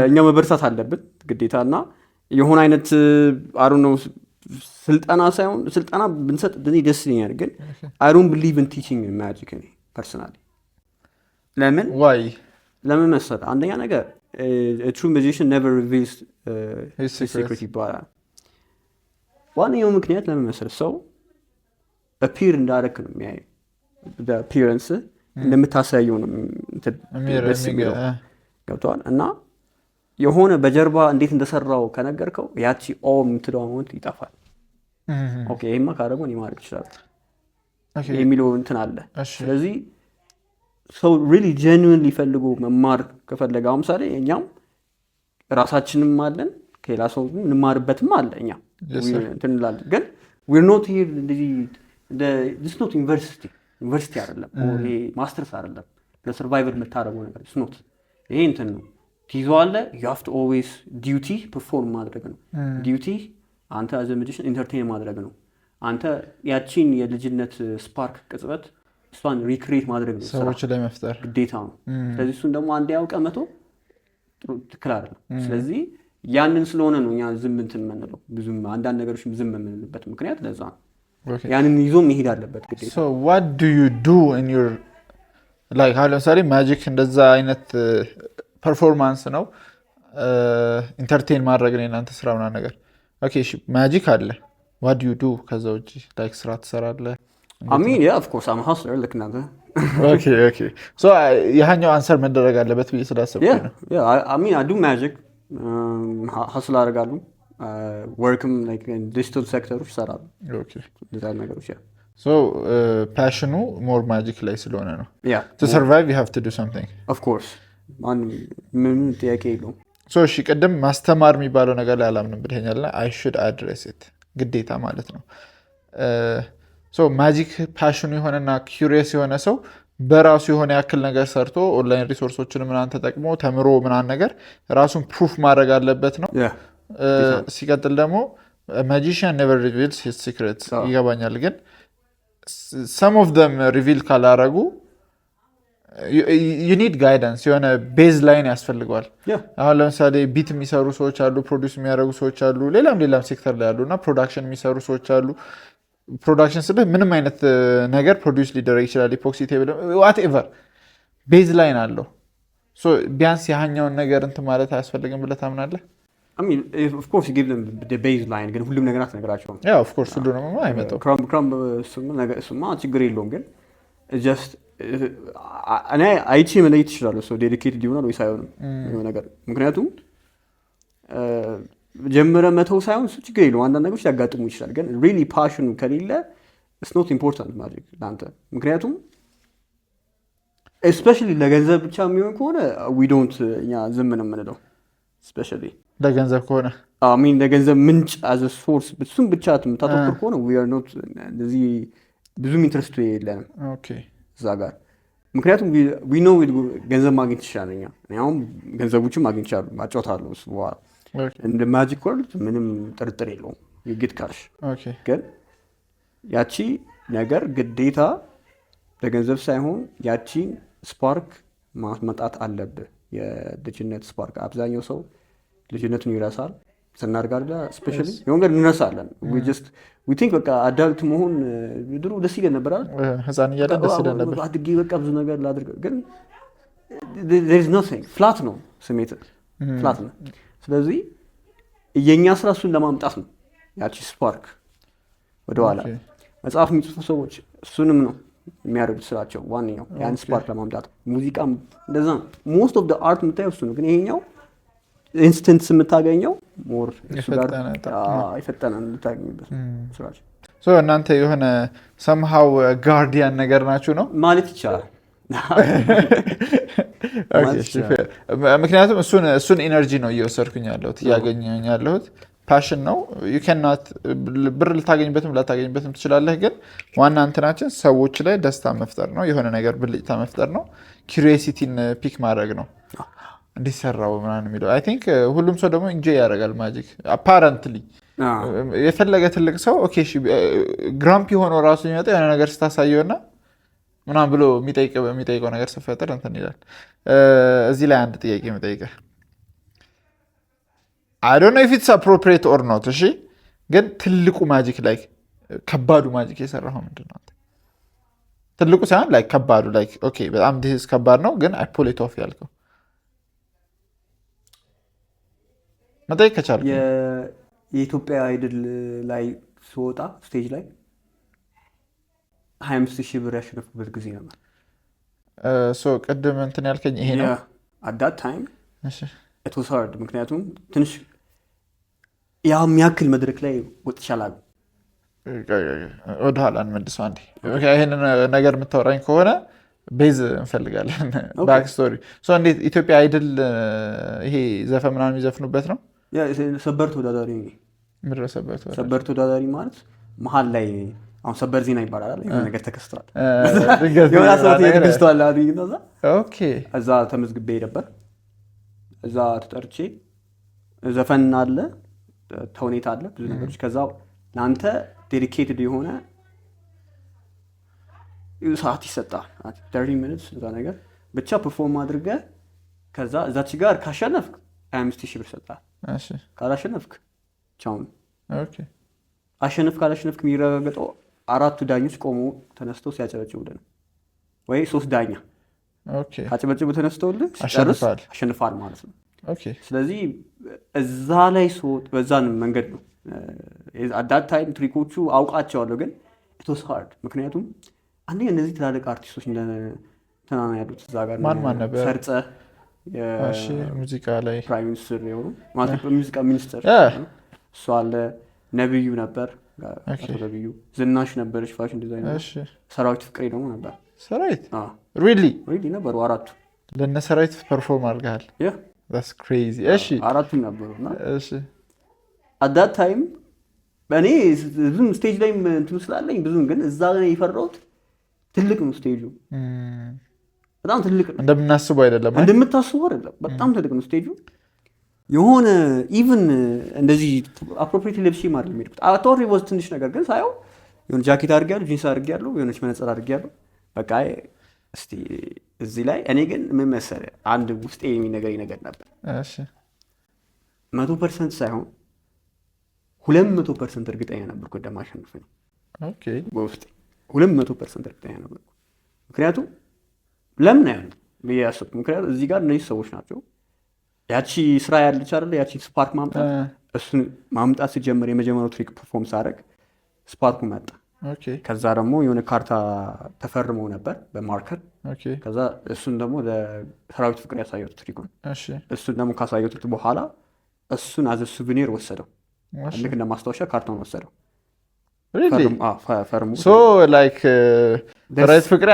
እኛ መበርታት አለብን ግዴታ። እና የሆነ አይነት I don't know ስልጠና ብንሰጥ ደስ ይለኛል። ግን I don't believe in teaching magic እኔ personally። ለምን መሰለህ? አንደኛ ነገር a true magician never reveals his secret ይባላል። ዋነኛው ምክንያት ለምን መሰለህ? ሰው appear እንዳደረክ ነው የሚያየው። the appearance እንደምታሳየው ነው ደስ የሚለው ገብቶሃል? እና የሆነ በጀርባ እንዴት እንደሰራው ከነገርከው ያቺ የምትለው አማውንት ይጠፋል። ኦኬ ይሄማ ካደረገው እኔ ማድረግ እችላለሁ የሚለው እንትን አለ። ስለዚህ ሰው really genuinely ፈልጎ መማር ከፈለገ አሁን ምሳሌ እኛም ራሳችንም አለን ከሌላ ሰው እንማርበትም አለ። እኛ እንትን እንላለን ግን we're not here this not ዩኒቨርሲቲ አይደለም ወይ ማስተርስ አይደለም ለሰርቫይቨል የምታደርገው ነገር it's not ይሄ እንትን ነው ትይዘዋለህ። you have to always duty perform ማድረግ ነው። duty አንተ as a magician entertain ማድረግ ነው። አንተ ያቺን የልጅነት ስፓርክ ቅጽበት እሷን ሪክሬት ማድረግ ነው ሰዎች ላይ መፍጠር ግዴታ ነው። ስለዚህ እሱን ደግሞ አንዴ ያውቀ መቶ ትክክል አይደለም። ስለዚህ ያንን ስለሆነ ነው እኛ ዝም እንትን የምንለው ብዙም አንዳንድ ነገሮችም ዝም የምንልበት ምክንያት ለዛ ነው። ያንን ይዞ መሄድ አለበት ግዴታ። so what do you do in your like how ለምሳሌ ማጂክ እንደዛ አይነት ፐርፎርማንስ ነው ኢንተርቴን ማድረግ ነው እናንተ ስራ ምናምን ነገር ኦኬ እሺ ማጂክ አለ what do you do ከዛ ውጪ like ስራ ትሰራለህ? I mean yeah of course I'm a hustler like እናንተ okay so ያኛው አንሰር መደረግ አለበት ብዬ ስላሰብኩኝ ነው። I mean I do magic hustle አደርጋለሁ workም like in digital sector ይሰራል okay ዲዛይን ነገሮች so passion more magic ላይ ስለሆነ ነው yeah to survive you have to do something of course ምን ጥያቄ የለውም። so እሺ ቅድም ማስተማር የሚባለው ነገር ላይ አላምንም ብለኸኛልና I should address it ግዴታ ማለት ነው። so ማጂክ ፓሽኑ የሆነና ኪዩሪየስ የሆነ ሰው በራሱ የሆነ ያክል ነገር ሰርቶ ኦንላይን ሪሶርሶችን ምናምን ተጠቅሞ ተምሮ ምናምን ነገር ራሱን ፕሩፍ ማድረግ አለበት ነው። ሲቀጥል ደግሞ magician never reveals his secrets ይገባኛል። ግን some of them reveal ካላረጉ you need guidance የሆነ ቤዝ ላይን ያስፈልገዋል። አሁን ለምሳሌ ቢት የሚሰሩ ሰዎች አሉ፣ ፕሮዲውስ የሚያደርጉ ሰዎች አሉ፣ ሌላም ሴክተር ላይ አሉና ፕሮዳክሽን የሚሰሩ ሰዎች አሉ። ፕሮዳክሽን ስልህ ምንም አይነት ነገር ፕሮዲውስ ሊደረግ ይችላል። ኢፖክሲ ቴብል ዋትኤቨር ቤዝ ላይን አለው። ቢያንስ ያኛውን ነገር እንትን ማለት አያስፈልግም ብለህ ታምናለህ? I mean of course you give them the baseline ግን ሁሉም ነገር አትነግራቸውም። of course ሁሉንም አይመጣው ክራምብ እሱማ ችግር የለውም። ግን just እኔ አይቼ መለየት እችላለሁ ሰው ዴዲኬትድ ይሆናል ወይስ አይሆንም የሆነ ነገር። ምክንያቱም ጀምረ መተው ሳይሆን እሱ ችግር የለውም አንዳንድ ነገሮች ሊያጋጥሙ ይችላል። ግን really passion ከሌለ it's not important magic ለአንተ። ምክንያቱም especially ለገንዘብ ብቻ የሚሆን ከሆነ we don't እኛ ዝም ነው የምንለው። especially ለገንዘብ ከሆነ I mean ለገንዘብ ምንጭ as a source እሱን ብቻ የምታተኩር ከሆነ we are not እንደዚህ ብዙም ኢንትረስት የለንም እዛ ጋር። ምክንያቱም we know ገንዘብ ማግኘት ይችላል። እኔ አሁን ገንዘቦችን ማግኘቻለሁ አጫውታለሁ እሱ በኋላ እንደ ማጂክ ወርልድ ምንም ጥርጥር የለውም you ካሽ። ግን ያቺ ነገር ግዴታ ለገንዘብ ሳይሆን ያቺን ስፓርክ ማመጣት አለብህ። የልጅነት ስፓርክ አብዛኛው ሰው ልጅነቱን ይረሳል። ስናድጋለ ስፔሻሊ የሆነ ነገር እንረሳለን። we think በቃ አዳልት መሆን ድሮ ደስ ይለን ነበር አይደል? ህፃን እያለን ደስ ይለን ነበር። አድጌ በቃ ብዙ ነገር ላድርግ። ግን there is nothing ፍላት ነው ስሜት ፍላት ነው። ስለዚህ የኛ ስራ እሱን ለማምጣት ነው ያቺ ስፓርክ ወደኋላ። መጽሐፍ የሚጽፉ ሰዎች እሱንም ነው የሚያደርጉት ስራቸው ዋነኛው ያን ስፓርክ ለማምጣት። ሙዚቃም እንደዛ ነው። most of the art የምታየው እሱ ነው። ግን ይሄኛው ኢንስተንስ የምታገኘው ሞር እሱ ጋር የፈጠነ የፈጠነ ልታገኝበት ስራች እናንተ የሆነ ሰምሃው ጋርዲያን ነገር ናችሁ ነው ማለት ይቻላል። ምክንያቱም እሱን ኢነርጂ ነው እየወሰድኩኝ ያለሁት እያገኘኝ ያለሁት ፓሽን ነው። ብር ልታገኝበትም ላታገኝበትም ትችላለህ፣ ግን ዋና እንትናችን ሰዎች ላይ ደስታ መፍጠር ነው፣ የሆነ ነገር ብልጭታ መፍጠር ነው፣ ኪሪዮሲቲን ፒክ ማድረግ ነው እንዲሰራው ምናምን የሚለው አይ ቲንክ ሁሉም ሰው ደግሞ ኢንጆይ ያደርጋል ማጂክ አፓረንትሊ። የፈለገ ትልቅ ሰው ኦኬ ግራምፕ የሆነው ራሱ የሚመጣ የሆነ ነገር ስታሳየውና ምናምን ብሎ የሚጠይቀው ነገር ስፈጥር እንትን ይላል። እዚህ ላይ አንድ ጥያቄ የምጠይቀህ I don't know if it's appropriate or not እሺ፣ ግን ትልቁ ማጂክ ላይ ከባዱ ማጂክ የሰራኸው ምንድን ነው? ትልቁ ሳይሆን ላይ ከባዱ ላይ ኦኬ በጣም ዲስ ከባድ ነው ግን አይ ፑል ኢት ኦፍ ያልከው መጠየቅ ከቻልኩ። የኢትዮጵያ አይድል ላይ ስወጣ ስቴጅ ላይ 25,000 ብር ያሸነፍኩበት ጊዜ ነበር። ቅድም እንትን ያልከኝ ይሄ ነው at that time it was hard ምክንያቱም ትንሽ ያው የሚያክል መድረክ ላይ ወጥቻለሁ። ወደኋላ እንመልሰው አንዴ። ይሄንን ነገር የምታወራኝ ከሆነ ቤዝ እንፈልጋለን ባክ ስቶሪ። እንዴት ኢትዮጵያ አይድል ይሄ ዘፈን ምናምን የሚዘፍኑበት ነው? ሰበር ተወዳዳሪ ምድረ ሰበር ተወዳዳሪ ማለት መሀል ላይ አሁን ሰበር ዜና ይባላል የሆነ ነገር ተከስቷል የሆነ ሰው ተከስቷል አይደል? ኦኬ እዛ ተመዝግቤ ነበር። እዛ ተጠርቼ ዘፈን አለ ተውኔት አለ ብዙ ነገሮች። ከዛ ለአንተ ዴዲኬትድ የሆነ ሰዓት ይሰጣል 30 ሚኒትስ እዛ ነገር ብቻ ፐርፎርም አድርገህ ከዛ እዛች ጋር ካሸነፍክ 25,000 ብር ይሰጣል። ካላሸነፍክ ቻውን። ካላሸነፍክ የሚረጋገጠው 4 ዳኞች ቆሞ ተነስተው ሲያጨበጭቡልህ ነው ወይ 3 ዳኛ ካጨበጭቡ ተነስተውልህ አሸንፋል ማለት ነው። ስለዚህ እዛ ላይ በዛን መንገድ ነው አዳት ታይም ትሪኮቹ አውቃቸዋለሁ፣ ግን it was hard ምክንያቱም አንዴ እነዚህ ትላልቅ አርቲስቶች ተናና ያሉት እዛ ጋር ማን ነበር? ሰርጸ ሙዚቃ ላይ ፕራይም ሚኒስትር የሆኑ ማለት ሙዚቃ ሚኒስትር እሱ አለ፣ ነብዩ ነበር፣ ነብዩ ዝናሽ ነበረች ፋሽን ዲዛይነር፣ ሰራዊት ፍቅሬ ደግሞ ነበር። ሰራዊት ሪሊ ነበሩ አራቱ። ለነ ሰራዊት ፐርፎርም አድርገሃል? that's crazy። እሺ አራቱም ነበሩና እሺ at that time እኔ ብዙም ስቴጅ ላይ እንትን ስላለኝ ብዙም ግን እዛ ላይ የፈራሁት ትልቅ ነው ስቴጁ። በጣም ትልቅ ነው። እንደምናስበው አይደለም። እንደምታስበው አይደለም። በጣም ትልቅ ነው ስቴጁ። የሆነ ኢቭን እንደዚህ አፕሮፕሪየት ለብሼ ማለት ነው። አቶሪ ወዝ ትንሽ ነገር ግን ሳይው የሆነ ጃኬት አድርጌያለሁ፣ ጂንስ አድርጌያለሁ፣ የሆነች መነጽር አድርጌያለሁ። በቃ እስቲ እዚህ ላይ እኔ ግን ምን መሰለህ አንድ ውስጤ የሚነገረኝ ነገር ነበር። እሺ 100% ሳይሆን 200% እርግጠኛ ነበርኩ እንደማሸንፍ ነው። ኦኬ በውስጤ 200% እርግጠኛ ነበርኩ። ምክንያቱም ለምን አይሆንም ብዬ አሰብኩ። ምክንያቱም እዚህ ጋር እነዚህ ሰዎች ናቸው። ያቺ ስራ ያለች አይደል? ያቺ ስፓርክ ማምጣት፣ እሱን ማምጣት ሲጀምር የመጀመሪያው ትሪክ ፐርፎርም ሳደርግ ስፓርኩ መጣ። ከዛ ደግሞ የሆነ ካርታ ተፈርመው ነበር በማርከር። ከዛ እሱን ደግሞ ለሰራዊት ፍቅር ያሳየሁት ትሪኩን። እሱን ደግሞ ካሳየሁት በኋላ እሱን አዘ ሱቬኒር ወሰደው። ልክ እንደ ማስታወሻ ካርታውን ወሰደው። ፈርሙ ሰራዊት ፍቅር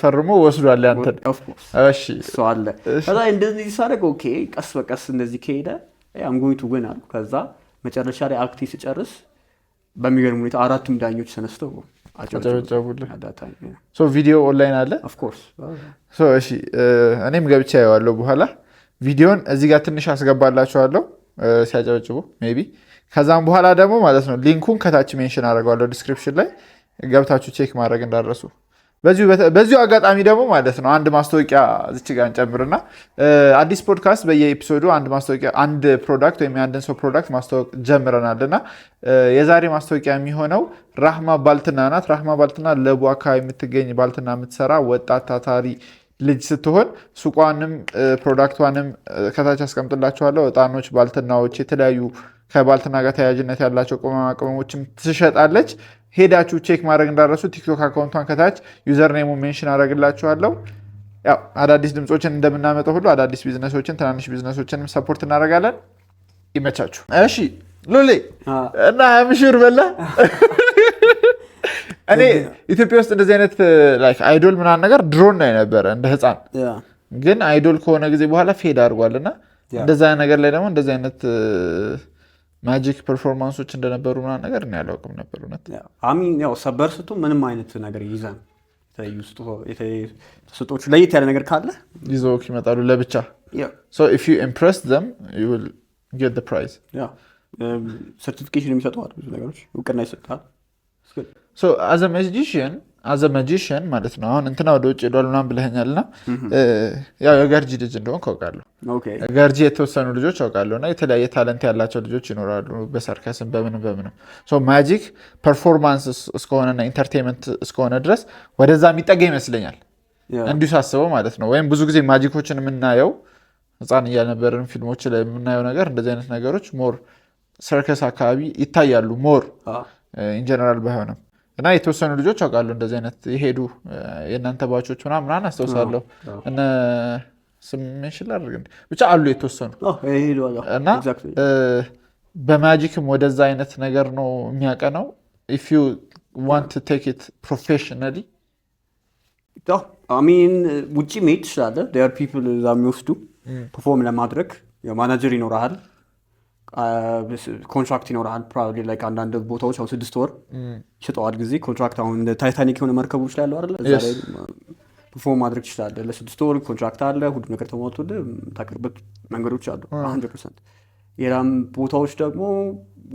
ፈርሞ ወስዷል ያንተን። እሱ አለ። ከዛ እንደዚህ ሳደርግ ኦኬ ቀስ በቀስ እንደዚህ ከሄደ አምጎይቱ ግን አሉ። ከዛ መጨረሻ ላይ አክቲ ስጨርስ በሚገርም ሁኔታ አራቱም ዳኞች ተነስተው አጨበጨቡልህ። ቪዲዮ ኦንላይን አለ ኦፍኮርስ። እሺ እኔም ገብቼ አየዋለሁ በኋላ። ቪዲዮን እዚህ ጋር ትንሽ አስገባላችኋለሁ ሲያጨበጭቡ ሜይ ቢ። ከዛም በኋላ ደግሞ ማለት ነው ሊንኩን ከታች ሜንሽን አደርገዋለሁ ዲስክሪፕሽን ላይ ገብታችሁ ቼክ ማድረግ እንዳረሱ። በዚሁ አጋጣሚ ደግሞ ማለት ነው አንድ ማስታወቂያ እዚች ጋር እንጨምርና አዲስ ፖድካስት በየኤፒሶዱ አንድ ፕሮዳክት ወይም የአንድን ሰው ፕሮዳክት ማስታወቅ ጀምረናል እና የዛሬ ማስታወቂያ የሚሆነው ራህማ ባልትና ናት። ራህማ ባልትና ለቡ አካባቢ የምትገኝ ባልትና የምትሰራ ወጣት ታታሪ ልጅ ስትሆን ሱቋንም ፕሮዳክቷንም ከታች አስቀምጥላችኋለሁ። እጣኖች፣ ባልትናዎች፣ የተለያዩ ከባልትና ጋር ተያያዥነት ያላቸው ቅመማ ቅመሞችም ትሸጣለች። ሄዳችሁ ቼክ ማድረግ እንዳረሱ። ቲክቶክ አካውንቷን ከታች ዩዘር ኔሙ ሜንሽን አደረግላችኋለሁ። ያው አዳዲስ ድምፆችን እንደምናመጣው ሁሉ አዳዲስ ቢዝነሶችን ትናንሽ ቢዝነሶችንም ሰፖርት እናደርጋለን። ይመቻችሁ። እሺ ሉሌ እና 20 ሺህ ብር በላ። እኔ ኢትዮጵያ ውስጥ እንደዚህ አይነት አይዶል ምናምን ነገር ድሮን ላይ ነበረ እንደ ህፃን፣ ግን አይዶል ከሆነ ጊዜ በኋላ ፌድ አድርጓል እና እንደዛ ነገር ላይ ደግሞ እንደዚህ አይነት ማጂክ ፐርፎርማንሶች እንደነበሩ ምናምን ነገር እኔ አላውቅም ነበር። እውነት ያው ሰበር ስቱ ምንም አይነት ነገር ይይዛል። ተሰጦቹ ለየት ያለ ነገር ካለ ይዘው ይመጣሉ ለብቻ። so if you impress them you will get the prize. ሰርቲፊኬሽን የሚሰጡ ብዙ ነገሮች እውቅና ይሰጣል። so as a magician ማለት ነው። አሁን እንትና ወደ ውጭ ሄዷል ምናምን ብለኸኛል እና ያው የገርጂ ልጅ እንደሆን ካውቃለሁ። ገርጂ የተወሰኑ ልጆች አውቃለሁ እና የተለያየ ታለንት ያላቸው ልጆች ይኖራሉ በሰርከስም በምንም so ማጂክ ፐርፎርማንስ እስከሆነና ኢንተርቴንመንት እስከሆነ ድረስ ወደዛ የሚጠጋ ይመስለኛል እንዲሁ ሳስበው ማለት ነው። ወይም ብዙ ጊዜ ማጂኮችን የምናየው ህፃን እያልነበርን ፊልሞች ላይ የምናየው ነገር እንደዚህ አይነት ነገሮች ሞር ሰርከስ አካባቢ ይታያሉ ሞር ኢንጀነራል ባይሆንም እና የተወሰኑ ልጆች አውቃለሁ እንደዚህ አይነት የሄዱ የእናንተ ባቾች ምናምን አስታውሳለሁ። እነ ስሜሽል አድርገን ብቻ አሉ የተወሰኑ እና በማጂክም ወደዛ አይነት ነገር ነው የሚያቀነው። if you want to take it professionally ውጭ መሄድ ትችላለህ። there are people እዛ የሚወስዱ ፐርፎርም ለማድረግ ማናጀር ይኖርሃል፣ ኮንትራክት ይኖርሃል። ፕሮባብሊ ላይክ አንዳንድ ቦታዎች አሁን 6 ወር ይሰጠዋል ጊዜ ኮንትራክት። አሁን እንደ ታይታኒክ የሆነ መርከቦች ላይ ያለው አይደል እዛ ላይ ፐርፎርም ማድረግ ትችላለህ። ለ6 ወር ኮንትራክት አለ። ሁሉ ነገር ተሟልቶልህ የምታቀርበት መንገዶች አሉ 100%። ሌላም ቦታዎች ደግሞ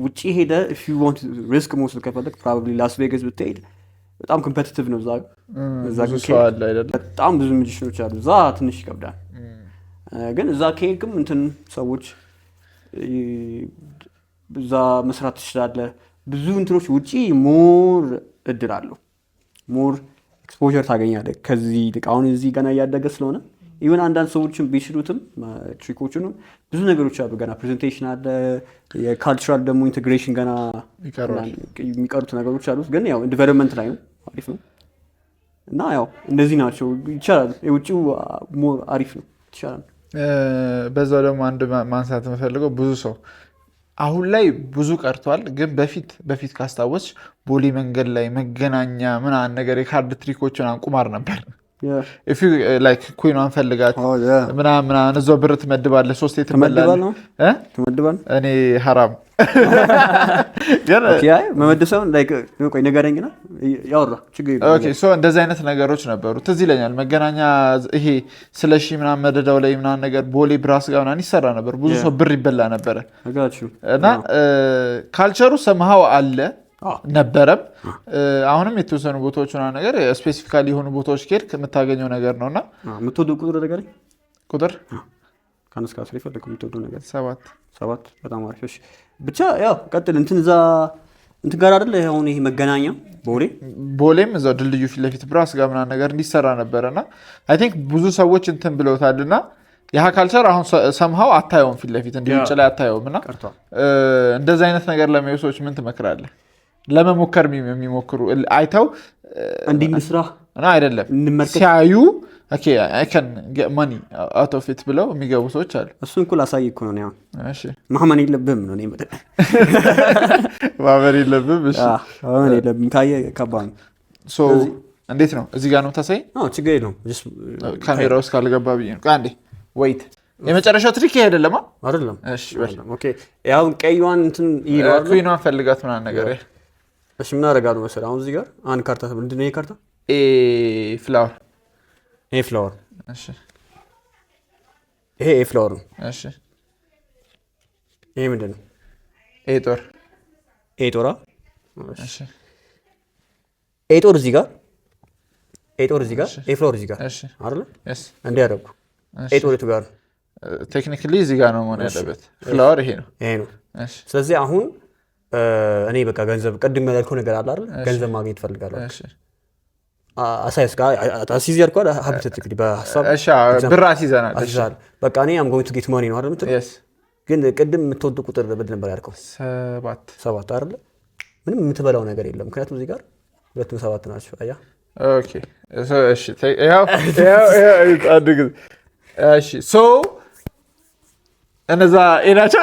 ውጭ ሄደ if you want risk መውሰድ ከፈለግ ፕሮባብሊ ላስ ቬጋስ ብትሄድ በጣም ኮምፒቲቲቭ ነው። እዛ በጣም ብዙ ሚውዚሽኖች አሉ። እዛ ትንሽ ይከብዳል። ግን እዛ ከሄድክም እንትን ሰዎች እዛ መስራት ትችላለህ። ብዙ እንትኖች ውጪ ሞር እድል አለው፣ ሞር ኤክስፖዠር ታገኛለህ ከዚህ ይልቅ። አሁን እዚህ ገና እያደገ ስለሆነ ኢቨን አንዳንድ ሰዎችን ቢችሉትም ትሪኮቹንም ብዙ ነገሮች አሉ ገና። ፕሬዘንቴሽን አለ፣ የካልቸራል ደግሞ ኢንቴግሬሽን ገና የሚቀሩት ነገሮች አሉት። ግን ያው ዲቨሎፕመንት ላይ ነው፣ አሪፍ ነው እና ያው እንደዚህ ናቸው። ይቻላል። የውጭው ሞር አሪፍ ነው፣ ይቻላል። በዛው ደግሞ አንድ ማንሳት የምፈልገው ብዙ ሰው አሁን ላይ ብዙ ቀርቷል። ግን በፊት ካስታወስሽ ቦሌ መንገድ ላይ መገናኛ ምናምን ነገር የካርድ ትሪኮች ቁማር ነበር። ኩይኗን ፈልጋት ምናምን እዛው ብር ትመድባለህ፣ 3 ትመላለህ። እኔ ሀራም መመደሰውን ነገረኝና ያወራ እንደዚህ አይነት ነገሮች ነበሩ። ትዝ ይለኛል መገናኛ ይሄ ስለሺ ምናምን መደዳው ላይ ምናምን ነገር ቦሌ ብራስ ጋር ምናምን ይሰራ ነበር። ብዙ ሰው ብር ይበላ ነበረ እና ካልቸሩ ሰምሃው አለ ነበረም። አሁንም የተወሰኑ ቦታዎች ምናምን ነገር ስፔሲፊካሊ የሆኑ ቦታዎች ከሄድክ የምታገኘው ነገር ነውና የምትወደው ቁጥር ነገር ቁጥር ከአንስካ ስለ ይፈልግ የምትወደው ነገር 7 በጣም አሪፍ። ብቻ ያው ቀጥል። እንትን ጋር አይደል አሁን ይሄ መገናኛ ቦሌም እዛው ድልድዩ ፊት ለፊት ብራስ ጋር ምናምን ነገር እንዲሰራ ነበረና አይ ቲንክ ብዙ ሰዎች እንትን ብለውታልና ያ ካልቸር አሁን ሰምሃው አታየውም፣ ፊት ለፊት እንዲህ ውጭ ላይ አታየውም። እና እንደዚህ አይነት ነገር ለሚያዩ ሰዎች ምን ትመክራለህ? ለመሞከር የሚሞክሩ አይተው እንዲህ እንስራ አይደለም ሲያዩ I can get money out of it ብለው የሚገቡ ሰዎች አሉ። እሱን እኮ ላሳይ እኮ ነው። ማመን የለብህም ነው ማመን የለብህም። ማመን የለብህም ካየ ከባድ ነው። እንዴት ነው እዚህ ጋር ነው ታሳይ? ችግር የለውም። ካሜራ ውስጥ ካልገባ ብዬ ነው። አንዴ ወይት የመጨረሻው ትሪክ ይሄ አይደለም አይደለም። ያው ቀይዋን እንትን ይላል ኩይኗን ፈልጋት ምናምን ነገር። እሺ ምን አደርጋለሁ መሰለህ? አሁን እዚህ ጋር አንድ ካርታ ምንድን ነው? ይሄ ካርታ ፍላወር ፍላወር። እሺ ይሄ ፍላወር ነው። እሺ ይሄ ምንድን ነው? ጦር ጦራ። እሺ ጦር እዚህ ጋር፣ ጦር እዚህ ጋር፣ ፍላወር እዚህ ጋር አይደል? እንዴ ያደረኩ ጦር የቱ ጋር ነው? ቴክኒካሊ እዚህ ጋር ነው መሆን ያለበት። ፍላወር ይሄ ነው። እሺ ስለዚህ አሁን እኔ በቃ ገንዘብ ቅድም ያልከው ነገር አለ አይደል? ገንዘብ ማግኘት ፈልጋለሁ። እሺ አሳይስ ጋር አሲዝ ያልኳል ሀብት እንግዲህ በሐሳብ ብር አሲዘናል። በቃ እኔ አም ጎይንግ ቱ ጌት ማኒ ነው አይደል? ግን ቅድም የምትወደው ቁጥር በድ ነበር ያልከው 7 አይደል? ምንም የምትበላው ነገር የለም። ምክንያቱም እዚህ ጋር 2 7 ናቸው። አያ ኦኬ እነዛ ኤናቸው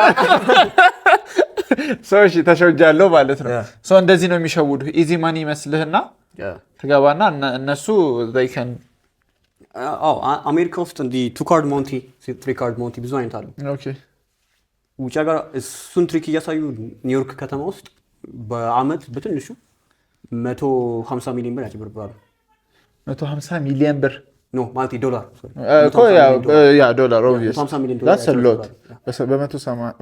ሰዎች ተሸውጃለሁ ማለት ነው። ሰው እንደዚህ ነው የሚሸውዱ። ኢዚ ማኒ ይመስልህና ትገባና እነሱ አሜሪካ ውስጥ እንዲህ 2 ካርድ ሞንቲ 3 ካርድ ሞንቲ ብዙ አይነት አሉ። ውጭ ሀገር እሱን ትሪክ እያሳዩ ኒውዮርክ ከተማ ውስጥ በአመት በትንሹ 150 ሚሊዮን ብር ያጭበረብራሉ። 150 ሚሊዮን ብር ኖ ማለት ዶላር ዶላር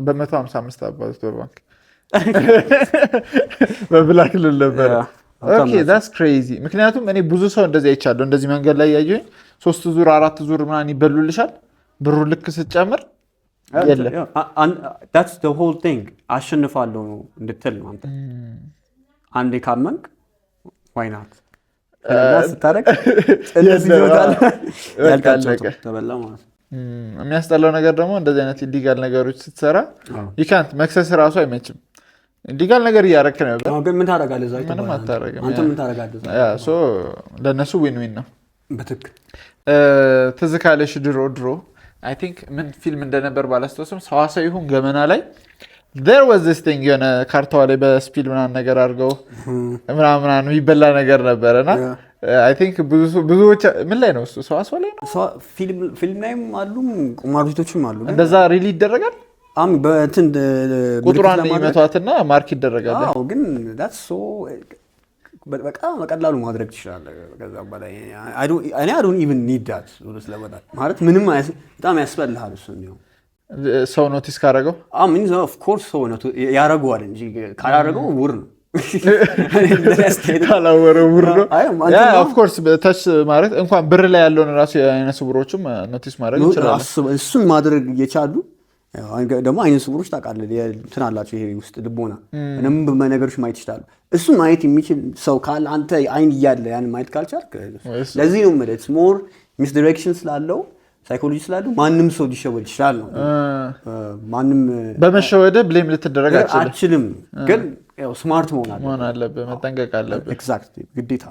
በ155 አባዝቶ በባንክ በብላክ ልል ነበረ። ክሬዚ። ምክንያቱም እኔ ብዙ ሰው እንደዚህ አይቻለሁ። እንደዚህ መንገድ ላይ ያየሁኝ 3 ዙር 4 ዙር ምናምን ይበሉልሻል። ብሩ ልክ ስትጨምር አሸንፋለሁ እንድትል ነው አንተ አንዴ ካመንክ ዋይ ናት ስታደርግ እንደዚህ ይወጣል። ተበላ ማለት ነው። የሚያስጠላው ነገር ደግሞ እንደዚህ አይነት ኢሊጋል ነገሮች ስትሰራ ይካንት መክሰስ ራሱ አይመችም። ኢሊጋል ነገር እያደረክ ነው። ግን ምን ታደርጋለህ? እዛ ምንም አታደርግም። አንተ ምን ታደርጋለህ? ለእነሱ ዊን ዊን ነው። በትክክል ትዝ ካለሽ ድሮ አይ ቲንክ ምን ፊልም እንደነበር ባላስታውስም ሰዋሰው ይሁን ገመና ላይ there was this thing የሆነ ካርታዋ ላይ በስፒል ምናምን ነገር አድርገው ምናምን የሚበላ ነገር ነበረና አይ ቲንክ ብዙዎች ምን ላይ ነው እሱ ሰዋሰው ላይ ነው ፊልም ላይም አሉ ቁማር ቤቶችም አሉ። እንደዛ ሪሊ ይደረጋል። በእንትን ቁጥሯን ይመቷትና ማርክ ይደረጋል። ግን that's so በቃ በቀላሉ ማድረግ ትችላለህ። ከዛ በላይ I don't even need that ስለበጣም ማለት ምንም በጣም ያስፈልሃል እሱ ነው። ሰው ኖቲስ ካደረገው ኦፍ ኮርስ ሰው ያደርገዋል እንጂ ካላደረገው ውር ነው። ካላወረው ውር ነው። ኦፍ ኮርስ ተች ማለት እንኳን ብር ላይ ያለውን ራሱ የአይነ ስውሮችም ኖቲስ ማድረግ ይችላል። እሱን ማድረግ እየቻሉ ደግሞ አይነ ስውሮች ታውቃለህ እንትን አላቸው ይሄ ውስጥ ልቦና ምንም ነገሮች ማየት ይችላሉ። እሱን ማየት የሚችል ሰው ካለ አንተ አይን እያለ ያን ማየት ካልቻልክ ለዚህ ነው ማለት ሞር ሚስዲሬክሽን ስላለው ሳይኮሎጂ ስላለው ማንም ሰው ሊሸወድ ይችላል ነው። ማንም በመሸወደ ብሌም ልትደረግ አትችልም። ግን ያው ስማርት መሆን አለብህ፣ መጠንቀቅ አለብህ። ኤግዛክትሊ ግዴታ።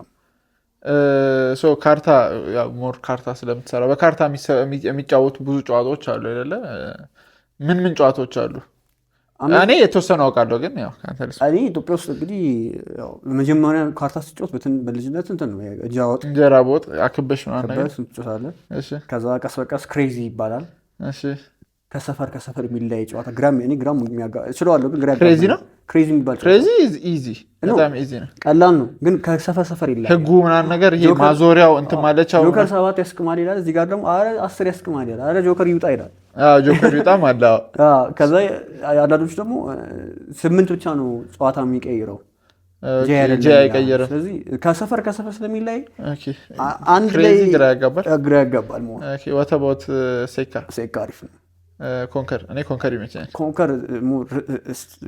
ካርታ ያው ሞር ካርታ ስለምትሰራ በካርታ የሚጫወቱ ብዙ ጨዋታዎች አሉ አይደለ? ምን ጨዋታዎች አሉ? እኔ የተወሰነ አውቃለሁ። ግን ያው እኔ ኢትዮጵያ ውስጥ እንግዲህ ያው መጀመሪያ ካርታ ስትጫወት በልጅነት እንትን ነው እንጀራ በወጥ አክበሽ ምናምን ነገር ትጫወታለህ። ከዛ ቀስ በቀስ ክሬዚ ይባላል። ከሰፈር የሚለያይ ጨዋታ ግራም እችለዋለሁ። ግን ክሬዚ ነው። ክሬዚ የሚባል ክሬዚ ኢዚ በጣም ኢዚ ነው፣ ቀላል ነው። ግን ከሰፈር ይለያል ህጉ ምናምን ነገር። ይሄ ማዞሪያው እንትን ማለቻው ጆከር 7 ያስቅማል ይላል። እዚህ ጋር ደግሞ 10 ያስቅማል ይላል። ጆከር ይውጣ ይላል። ጆከር ይውጣም አለ። ከዛ አንዳንዶች ደግሞ 8 ብቻ ነው ጨዋታ የሚቀይረው ጄ አይቀየርም። ስለዚህ ከሰፈር ስለሚለያይ አንድ ላይ ግራ ያጋባል። what about ሴካ አሪፍ ነው። ኮንከር ይመቸኛል። ኮንከር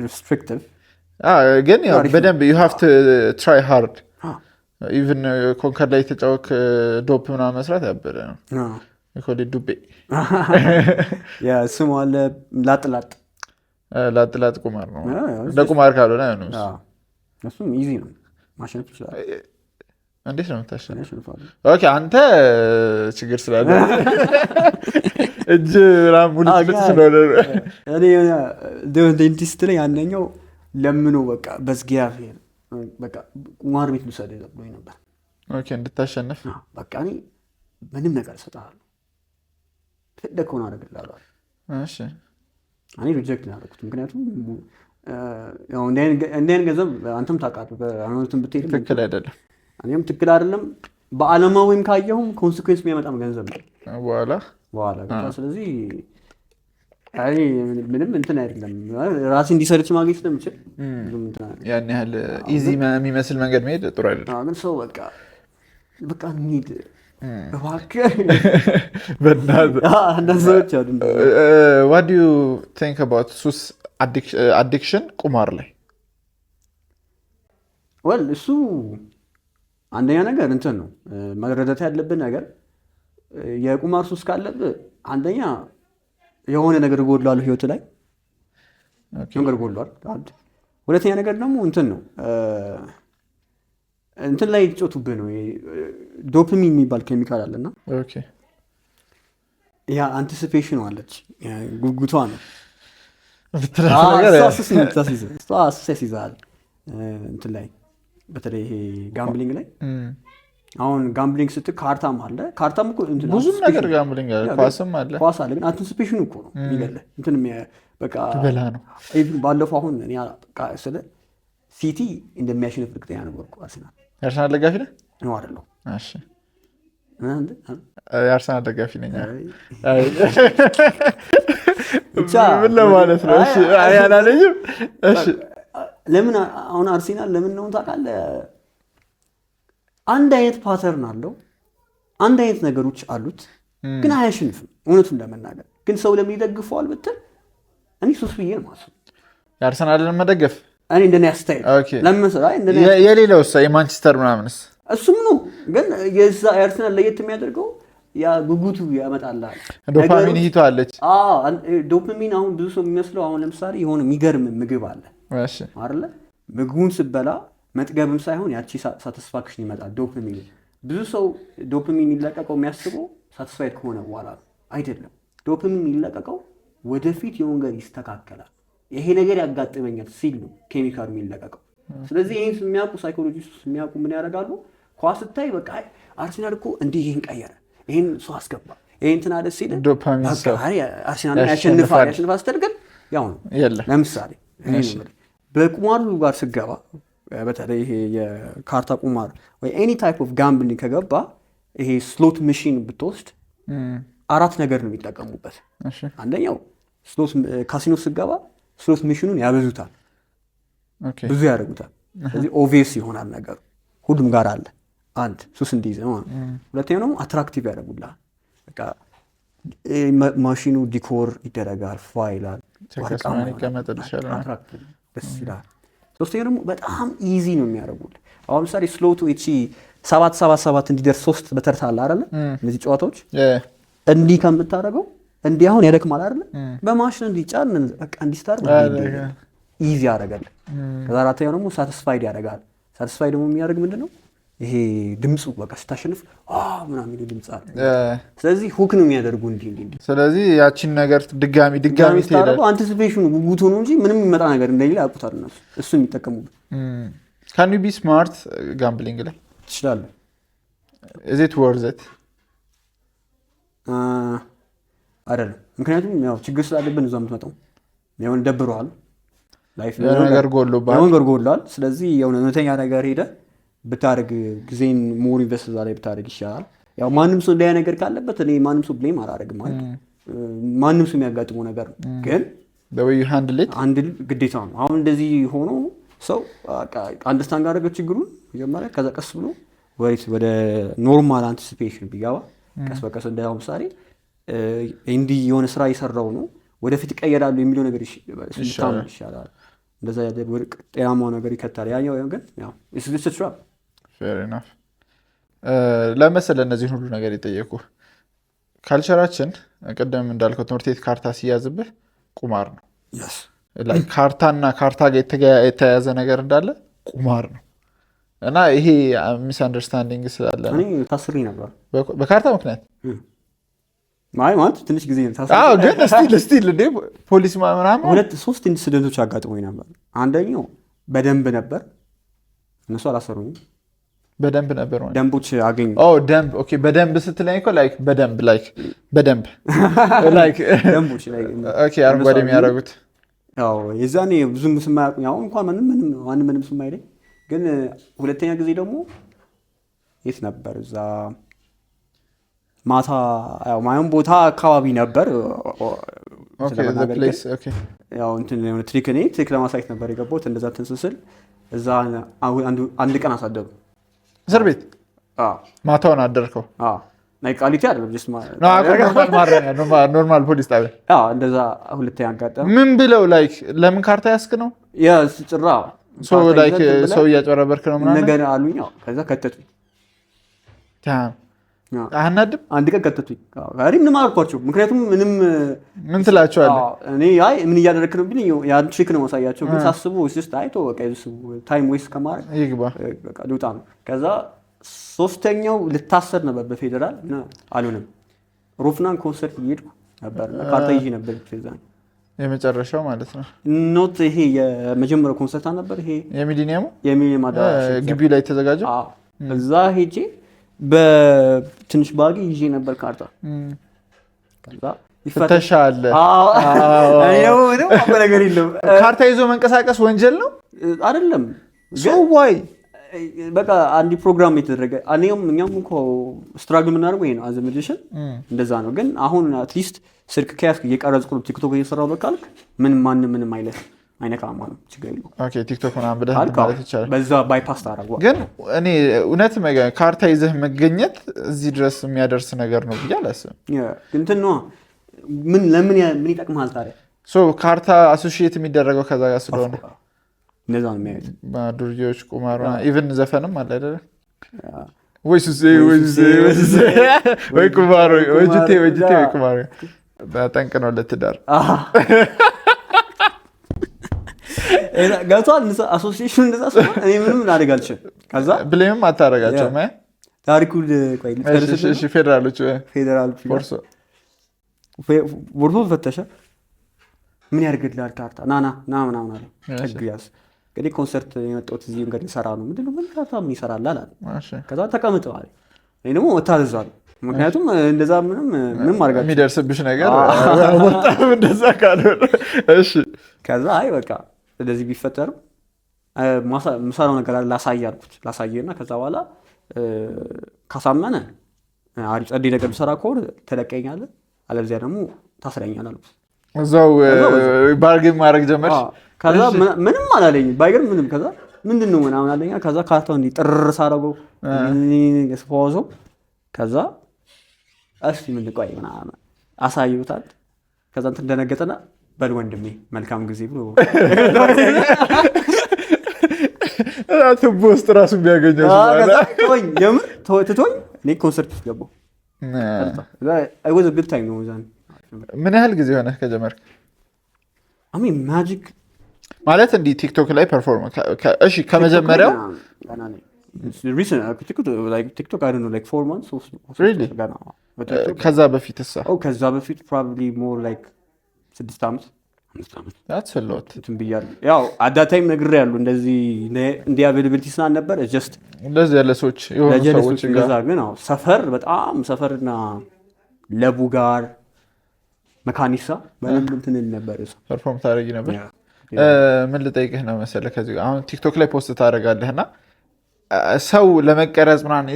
ሪስትሪክቲቭ ግን ያው በደንብ you have to try hard. even ኮንከር ላይ ተጫወክ ዶፕ ምናምን መስራት ያበደ ነው። ይኮሊ ዱቤ ያ ስሙ አለ ላጥላጥ ቁማር ነው። ለቁማር ካልሆነ አይሆንም። እሱም ኢዚ ነው ማሸነፍ ይችላል። እንዴት ነው የምታሸንፈው? ኦኬ አንተ ችግር ስላለ እጅ ምናምን ሙሉ ስለሆነ እኔ ዴንቲስት ላይ አንደኛው ለምኖ በቃ በዝጊያፌር በቃ ቁማር ቤት ልውሰድ ብሎኝ ነበር። ኦኬ እንድታሸንፍ በቃ እኔ ምንም ነገር እሰጥሃለሁ ፈለከውን አደርግልሃለሁ። እሺ እኔ ሪጀክት አደረኩት። ምክንያቱም ያው እንደን ገንዘብ አንተም ታውቃለህ በአሁንቱም ብትሄድ ትክክል አይደለም። እኔም ትክክል አይደለም። በአለማዊም ካየሁም ኮንሲኩዌንስ የሚያመጣም ገንዘብ ነው በኋላ ስለዚህ አይ ምንም እንትን አይደለም። ራሴ እንዲሰርች ማግኘት ስለምችል ያን ያህል ኢዚ የሚመስል መንገድ መሄድ ጥሩ አይደለም። ግን ሰው በቃ እንሂድ እባክህ በእናትህ አሉ። what do you think about ሱስ addiction ቁማር ላይ? እሱ አንደኛ ነገር እንትን ነው መረዳት ያለብን ነገር የቁማር ሱስ ካለብህ አንደኛ የሆነ ነገር ጎድሏል ህይወት ላይ ነገር ጎድሏል። ሁለተኛ ነገር ደግሞ እንትን ነው እንትን ላይ ጮቱብህ ነው። ዶፓሚን የሚባል ኬሚካል አለና ያ አንቲሲፔሽን አለች ጉጉቷ ነው ይዛል እንትን ላይ በተለይ ይሄ ጋምብሊንግ ላይ አሁን ጋምብሊንግ ስትል ካርታም አለ ካርታም እኮ እንትን ብዙ ነገር ጋምብሊንግ አለ ኳስ አለ ግን አንቲሲፔሽን እኮ ነው የሚገለህ እንትን በቃ በላ ነው። ባለፈው አሁን እኔ ስለ ሲቲ እንደሚያሸንፍ እርግጠኛ ነበርኩ። አርሰናል የአርሰናል ደጋፊ ነህ? ነው አይደለሁ? እሺ የአርሰናል ደጋፊ ነኝ። ብቻ ምን ለማለት ነው? እሺ አያላለኝም። እሺ ለምን አሁን አርሰናል ለምን ነው ታውቃለህ? አንድ አይነት ፓተርን አለው፣ አንድ አይነት ነገሮች አሉት፣ ግን አያሸንፍም። እውነቱን ለመናገር ግን ሰው ለምን ይደግፈዋል ብትል እኔ ሱስ ብዬ ነው የማስበው የአርሰናልን መደገፍ። እኔ እንደኔ አስተያየት ለምን መሰለህ የሌላው የማንቸስተር ምናምንስ እሱም ነው። ግን የዛ የአርሰናል ለየት የሚያደርገው ያ ጉጉቱ ያመጣልሃል። ዶፓሚን ሂቶ አለች። ዶፓሚን አሁን ብዙ ሰው የሚመስለው አሁን ለምሳሌ የሆነ የሚገርም ምግብ አለ አይደለ? ምግቡን ስትበላ መጥገብም ሳይሆን ያቺ ሳቲስፋክሽን ይመጣል ዶፓሚን። ብዙ ሰው ዶፓሚን የሚለቀቀው የሚያስበው ሳቲስፋይድ ከሆነ በኋላ ነው። አይደለም። ዶፓሚን የሚለቀቀው ወደፊት የሆነ ነገር ይስተካከላል፣ ይሄ ነገር ያጋጥመኛል ሲል ነው ኬሚካል የሚለቀቀው። ስለዚህ ይህን የሚያውቁ ሳይኮሎጂስት የሚያውቁ ምን ያደርጋሉ? ኳስ ስታይ በቃ አርሰናል እኮ እንዲህ ይህን ቀየረ፣ ይህን ሰው አስገባ፣ ይህን ትን አለ ሲል አርሰናል ያሸንፋል ስትል ግን ያው ነው። ለምሳሌ በቁማሩ ጋር ስገባ በተለይ ይሄ የካርታ ቁማር ወይ ኤኒ ታይፕ ኦፍ ጋምብሊንግ ከገባ ይሄ ስሎት መሽን ብትወስድ 4 ነገር ነው የሚጠቀሙበት። አንደኛው ስሎት ካሲኖ ስገባ ስሎት መሽኑን ያበዙታል፣ ብዙ ያደርጉታል። ስለዚህ ኦቪየስ ይሆናል ነገሩ ሁሉም ጋር አለ። አንድ ሱስ እንዲይዝ ነው። ሁለተኛው ደግሞ አትራክቲቭ ያደርጉልሃል። በቃ ማሽኑ ዲኮር ይደረጋል፣ ፋይላል ደስ ይላል። ሶስተኛው ደግሞ በጣም ኢዚ ነው የሚያደርጉልህ። አሁን ምሳሌ ስሎቱ እቺ 777 እንዲደርስ 3 በተርታ አለ አይደለ? እነዚህ ጨዋታዎች እንዲህ ከምታደርገው እንዲህ አሁን ያደክማል አይደለ? በማሽን እንዲጫን በቃ እንዲስታር ኢዚ ያደርጋል። ከዛ አራተኛው ደግሞ ሳቲስፋይድ ያደርጋል። ሳቲስፋይድ ደግሞ የሚያደርግ ምንድነው ይሄ ድምፁ በቃ ስታሸንፍ ምናምን ድምፅ አለ። ስለዚህ ሁክ ነው የሚያደርጉ እንዲህ። ስለዚህ ያቺን ነገር ድጋሚ ትሄዳለህ። አንቲሲፔሽኑ ጉጉቱ ነው እንጂ ምንም የሚመጣ ነገር እንደሌለ ያውቁታል እነሱ። እሱ የሚጠቀሙበት ካን ዩ ቢ ስማርት ጋምብሊንግ ላይ ትችላለህ። ኢዝ ኢት ወርዝ ኢት አይደለም። ምክንያቱም ያው ችግር ስላለብን እዛ የምትመጣው የሆነ ደብረዋል፣ ላይፍ ነገር ጎሎሃል። ስለዚህ የሆነ እውነተኛ ነገር ሄደህ ብታደርግ ጊዜን ሞር ኢንቨስት እዛ ላይ ብታደርግ ይሻላል። ያው ማንም ሰው እንዲያ ነገር ካለበት እኔ ማንም ሰው ብሌም አላደርግም ማለት ማንም ሰው የሚያጋጥመው ነገር ነው። ግን ሃንድል ግዴታ ነው። አሁን እንደዚህ ሆኖ ሰው አንደርስታንድ አደረገ ችግሩን መጀመሪያ፣ ከዛ ቀስ ብሎ ወደ ኖርማል አንቲሲፔሽን ቢገባ ቀስ በቀስ እንደው ምሳሌ እንዲህ የሆነ ስራ እየሰራው ነው ወደፊት ይቀየራሉ የሚለው ነገር ይሻላል። እንደዛ ያለ ወርቅ ጤናማው ነገር ይከታል። ያኛው ግን ያው ኢትስ ትራፕ ፌር ኢናፍ ለመሰለ እነዚህ ሁሉ ነገር ይጠየቁ። ካልቸራችን ቅድም እንዳልከው ትምህርት ቤት ካርታ ሲያዝብህ ቁማር ነው። ላይ ካርታና ካርታ ጋር የተያያዘ ነገር እንዳለ ቁማር ነው። እና ይሄ ሚስ አንደርስታንዲንግ ስላለ እኔ ታስሪ ነበር በካርታ ምክንያት ማለት ትንሽ ጊዜ ግን ስቲል እንደ ፖሊስ ምናምን 2-3 ኢንሲደንቶች አጋጥሞኝ ነበር። አንደኛው በደንብ ነበር፣ እነሱ አላሰሩኝም። በደንብ ነበር ማለት ደንቦች አገኙ። ደንብ ኦኬ። በደንብ ስትለኝ እኮ ላይክ በደንብ ላይክ ደንቦች ላይ ኦኬ፣ አረንጓዴ የሚያደርጉት ያው የዛኔ ብዙም ስም አያውቁኝ። አሁን እንኳን ምንም ስም አይለኝ። ግን ሁለተኛ ጊዜ ደግሞ የት ነበር? እዛ ማታ ያው ማየም ቦታ አካባቢ ነበር። ያው እንትን የሆነ ትሪክ ለማሳየት ነበር የገባሁት። እንደዛ ትንስስል እዛ አንድ ቀን አሳደሩ እስር ቤት። ማታውን አደርከው? ቃሊቲ አይደለም ኖርማል ፖሊስ ጣቢያ። እንደዛ ሁለተኛ አጋጠመ። ምን ብለው ላይክ ለምን ካርታ ያስክ ነው ጭራ ሰው እያጨበረበርክ ነው ምናምን ነገር አሉኝ። ከዛ ከተቱኝ። አናድም አንድ ቀን ከተቱኝ ጋሪ ምንም አልኳቸው ምክንያቱም ምንም ምን ትላቸዋለህ እኔ አይ ምን እያደረክ ነው ቢልኝ ያን ትሪክ ነው ማሳያቸው ግን ሳስቡ ወይስ አይቶ በቃ ታይም ዌስት ከማድረግ ይግባ በቃ ልውጣ ነው ከዛ ሶስተኛው ልታሰር ነበር በፌደራል እና አልሆነም ሮፍናን ኮንሰርት እየሄድኩ ነበርና ካርታ ይዤ ነበር ከዛን የመጨረሻው ማለት ነው ኖት ይሄ የመጀመሪያው ኮንሰርት ነበር ይሄ የሚሊኒየም አዳራሽ ግቢ ላይ ተዘጋጀ እዛ ሄጄ በትንሽ ባጊ ይዤ ነበር ካርታ ከዛ ይፈተሻል አዎ ነው ነገር የለም ካርታ ይዞ መንቀሳቀስ ወንጀል ነው አይደለም ሶ ዋይ በቃ አንዲ ፕሮግራም የተደረገ እኛም እኮ ስትራግል የምናደርገው ይሄ ነው አዘ ሚዲሽን እንደዛ ነው ግን አሁን አትሊስት ስልክ ከያዝክ እየቀረጽኩ ነው ቲክቶክ እየሰራሁ በቃልክ ምንም አይነካም ማለት ችግር የለውም ኦኬ ቲክቶክ ምናምን ብለህ ማለት ይቻላል በዛ ባይፓስ ታደርገው ግን እኔ እውነት ካርታ ይዘህ መገኘት እዚህ ድረስ የሚያደርስ ነገር ነው ብዬ አላስብም እንትን ነው ምን ይጠቅምሃል ታዲያ ሶ ካርታ አሶሺየት የሚደረገው ከዛ ጋር ስለሆነ እንደዛ ነው የሚያዩት ዱርዬዎች ቁማር ኢቭን ዘፈንም አለ አይደለ ወይ ቁማር ወይ ጅቴ ቁማር በጠንቅ ነው ለትዳር ገብቷል አሶሲዬሽን እንደዛ ስለሆነ እኔ ምንም ላደርግ አልችልም ከዛ ብሌምም አታደርጋቸውም ታሪኩ እሺ ፌደራሎች ፎርሶ ፈተሸ ምን ያደርግልሃል ካርታ ና ምናምን አለ ህግ ያዝ እንግዲህ ኮንሰርት የመጣሁት እዚህ እንግዲህ ሰራ ነው ምንድነው ምን ካርታ ምን ይሰራል አለ ከዛ ተቀምጠዋል እኔ ደግሞ ወታደዛለሁ ምክንያቱም እንደዛ ምንም አድርጋችሁ የሚደርስብሽ ነገር በጣም እንደዛ ካልሆነ እሺ ከዛ አይ በቃ ስለዚህ ቢፈጠር ምሳሌው ነገር ላሳየና ከዛ በኋላ ካሳመነ አሪፍ ጸዴ ነገር ብሰራ ከሆነ ተለቀኛለህ አለዚያ ደግሞ ታስረኛለህ አልኩት እዛው ባርጌን ማድረግ ጀመርሽ ከዛ ምንም አላለኝ ባይገርም ምንም ከዛ ምንድነው ምናምን አለኛ ከዛ ካርታው እንዲ ጥርስ አደረገው ስፖዞ ከዛ እስቲ ምን ልቆይ ምናምን አሳዩታል ከዛ እንትን ደነገጠና በል ወንድሜ መልካም ጊዜ ብሎ ትቦ ውስጥ ራሱ ቢያገኘው ትቶኝ እኔ ኮንሰርት ውስጥ ገባሁ I was a good time ነው ዛን ምን ያህል ጊዜ ሆነ ከጀመርክ ማጂክ ማለት እንዲህ ቲክቶክ ላይ ፐርፎርም እሺ ከመጀመሪያው ቲክቶክ I don't know like 4 months really ከዛ በፊት ከዛ በፊት probably more like 6 ዓመት 5 ዓመት that's a lot እንትን ብያለሁ ያው at that time ነግሬያለሁ እንደዚህ እንዲህ availability ስላል ነበር just እንደዚህ ያለ ሰዎች የሆኑ ሰዎች ጋር ግን አዎ ሰፈር በጣም ሰፈርና ለቡ ጋር መካኒሳ በደንብ እንትን ነበር ፐርፎርም ታደርጊ ነበር ምን ልጠይቅህ ነው መሰለህ ከዚህ አሁን ቲክቶክ ላይ ፖስት ታደርጋለህና ሰው ለመቀረጽ ምናምን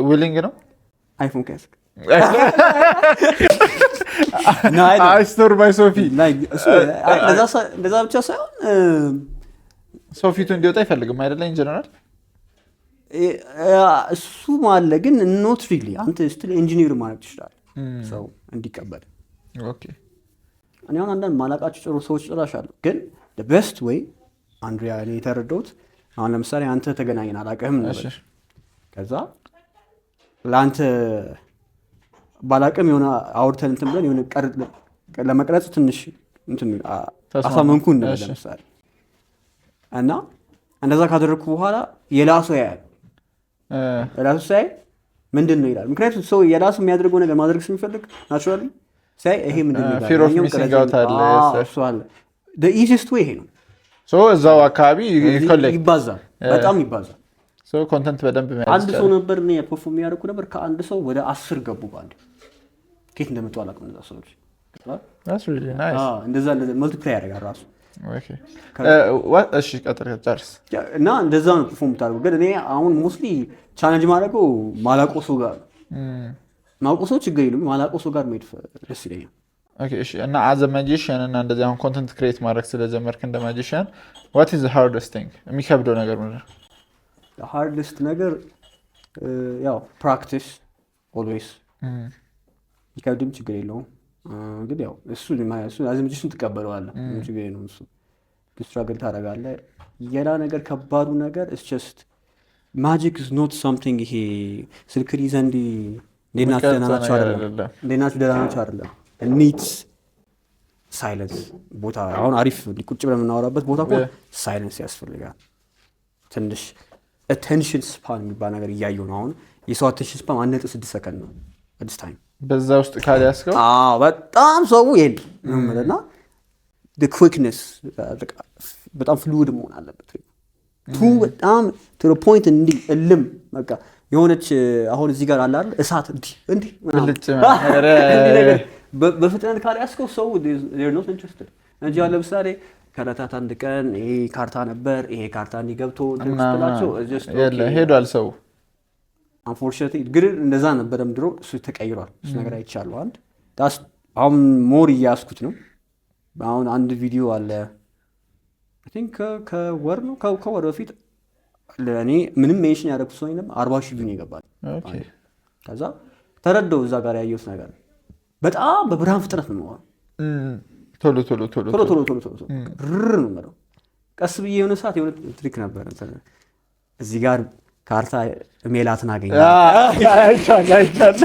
ዊሊንግ ነው አይፎን ከስክ ስቶር ባይ ሶፊ እንደዛ ብቻ ሳይሆን ሶፊቱ እንዲወጣ አይፈልግም አይደለ ኢንጀነራል እሱ ማለ ግን ኖት ሪሊ አንተ ስቲል ኢንጂነር ማለት ይችላል ሰው እንዲቀበል እኔ አሁን አንዳንድ ማላቃቸው ጥሩ ሰዎች ጭራሽ አሉ ግን the best way አንድሪያ እኔ የተረዳሁት አሁን ለምሳሌ አንተ ተገናኘን አላውቅህም ነበር ከዛ ለአንተ ባላውቅም የሆነ አውርተን እንትን ብለን የሆነ ለመቅረጽ ትንሽ እንትን አሳመንኩ ነበር ለምሳሌ እና እንደዛ ካደረግኩ በኋላ የላሱ ያያል የላሱ ሳይ ምንድን ነው ይላል ምክንያቱም ሰው የላሱ የሚያደርገው ነገር ማድረግ ስለሚፈልግ ናቹራሊ ሳይ ይሄ ምንድን ነው fear of missing out አለ the easiest way ይሄ ነው እዛው አካባቢ ይባዛል በጣም ይባዛል ኮንተንት በደንብ አንድ ሰው ነበር እኔ ፐርፎርም የሚያደርጉ ነበር ከአንድ ሰው ወደ 10 ገቡ ባንድ ከየት እንደመጡ አላውቅም እነዛ ሰዎች that's really nice እንደዛ መልቲፕላይ ያደርጋል ራሱ እሺ ቀጥታ ጨርስ እና እንደዛ ነው ፐርፎርም ታደርጉ ግን እኔ አሁን ሞስትሊ ቻሌንጅ ማድረገው ማላቆ ሰው ጋር ማላቆ ሰው ችግር የለም ማላቆ ሰው ጋር መሄድ ደስ ይለኛል ኦኬ እሺ እና as a magician እና እንደዚህ አሁን ኮንተንት ክሬት ማድረግ ስለጀመርክ እንደ magician what is the hardest thing የሚከብደው ነገር ምንድን ነው the hardest ነገር ያው practice always ይከብድም ችግር የለውም እንግዲህ ያው እሱ አዝምጂሽን ትቀበለዋለህ ችግር የለውም እሱ ስትራግል ታደርጋለህ የላ ነገር ከባዱ ነገር is just magic is not something ይሄ ስልክ ይዘህ እንዲህ እንዴት ናችሁ ደህና ናችሁ አይደለም ኒድስ ሳይለንስ ቦታ አሁን አሪፍ ቁጭ ብለን የምናወራበት ቦታ እኮ ሳይለንስ ያስፈልጋል። ትንሽ attention span የሚባል ነገር እያየሁ ነው። አሁን የሰው attention span 1.6 ሰከንድ ነው አዲስ ታይም በዛ ውስጥ ካልያዝከው በጣም ሰው ይሄድ ነው ማለት ነው። the quickness በጣም fluid መሆን አለበት። በጣም to the point እንዲህ እልም በቃ የሆነች አሁን እዚህ ጋር አለ አይደል እሳት እንዲህ በፍጥነት ካልያዝከው ሰው they're not interested እንጂ ያለ ለምሳሌ ከዕለታት አንድ ቀን ይሄ ካርታ ነበር ይሄ ካርታ እንዲገብቶ ድምጽላቸው ሄዷል ሰው unfortunately ግን እንደዛ ነበርም ድሮ እሱ ተቀይሯል። እሱ ነገር አይቻለሁ። አሁን ሞር እያስኩት ነው። አሁን አንድ ቪዲዮ አለ I think ከወር በፊት ለኔ ምንም ሜንሽን ያደረኩት ሰው የለም 40,000 ቪው ይገባል። ከዛ ተረዳው እዛ ጋር ያየሁት ነገር በጣም በብርሃን ፍጥነት ነው ማለት ቶሎ ነው ማለት ቀስ ብዬ የሆነ ሰዓት የሆነ ትሪክ ነበር እዚህ ጋር ካርታ ሜላትን አገኘሁ። አይቻል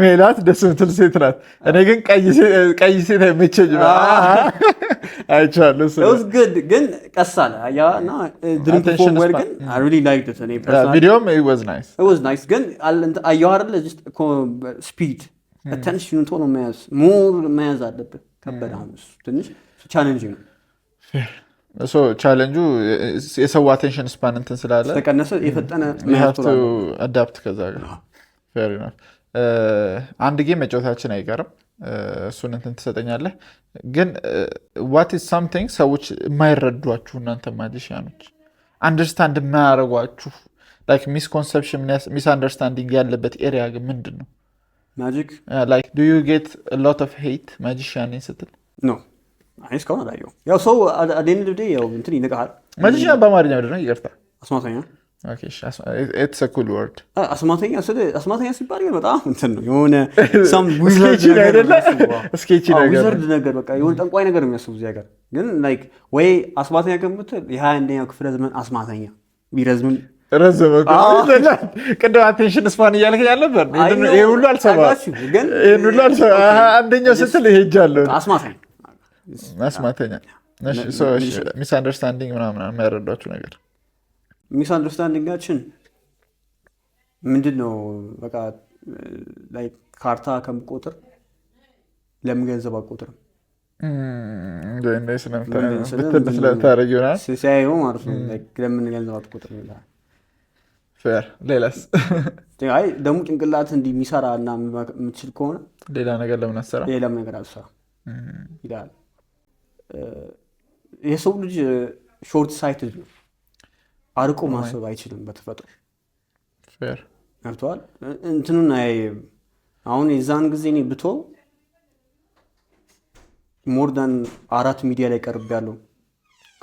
ሜላት ደስ የምትል ሴት ናት። እኔ ግን ቀይ ሴት አይመቸኝም። አይቻለሁ እሱ ግን ቀስ አለ እና ድሪም ፎርወርድ ግን I really liked it እኔ personally ቪዲዮም it was nice ግን አየሁ አይደል just speed attention ቶሎ መያዝ አለበት። ከበደ አሁን ትንሽ ቻሌንጅ ነው። ቻሌንጁ የሰው አቴንሽን ስፓን እንትን ስላለ ተቀነሰ የፈጠነ አዳፕት ከዛ ጋር ፌር ኢናፍ አንድ ጌም መጫወታችን አይቀርም። እሱን እንትን ትሰጠኛለህ። ግን what is something ሰዎች የማይረዷችሁ እናንተ ማጂሻኖች አንደርስታንድ የማያደርጓችሁ like misconception misunderstanding ያለበት ኤሪያ ግን ምንድን ነው? magic like do you get a lot of hate magician ስትል? no አይስ ከሆነ አላየሁም። ያው ሰው አደን ልብዴ ያው እንትን ይነቃል። ማጂሻን በአማርኛ ምንድን ነው? ይቅርታ አስማተኛ okay it's a cool word አስማተኛ ሲባል ግን በጣም እንትን ነው የሆነ some wizard ነገር በቃ የሆነ ጠንቋይ ነገር የሚያስቡ እዚህ ሀገር ግን like ወይ አስማተኛ ከምትል የ21ኛው ክፍለ ዘመን አስማተኛ ቢረዝም ረዘመ ቅድም አቴንሽን ስፓን እያልከኝ አልነበር? ይሄ ሁሉ አልሰማሁም ግን ይሄን ሁሉ አንደኛው ስትል ሄጃለሁ። አስማተኛ ሚስ አንደርስታንዲንግ ምናምን የማይረዷችሁ ነገር ሚስ አንደርስታንዲንጋችን ምንድን ነው? በቃ ላይ ካርታ ከምቆጥር ለምን ገንዘብ አቆጥርም ስለምታረግ ይሆናል ሲያየው ማለት ነው። ለምን ገንዘብ አትቆጥርም ይላል። ፌር ሌላስ? አይ ደግሞ ጭንቅላት እንዲህ የሚሰራ እና የምትችል ከሆነ ሌላ ነገር ለምን አትሰራ? ሌላም ነገር አትሰራ ይላል። የሰው ልጅ ሾርት ሳይትድ ነው። አርቆ ማሰብ አይችልም በተፈጥሮ። ፌር ገብቶሃል? እንትኑን አሁን የዛን ጊዜ እኔ ብትወው ሞር ዳን 4 ሚዲያ ላይ ቀርቤያለሁ።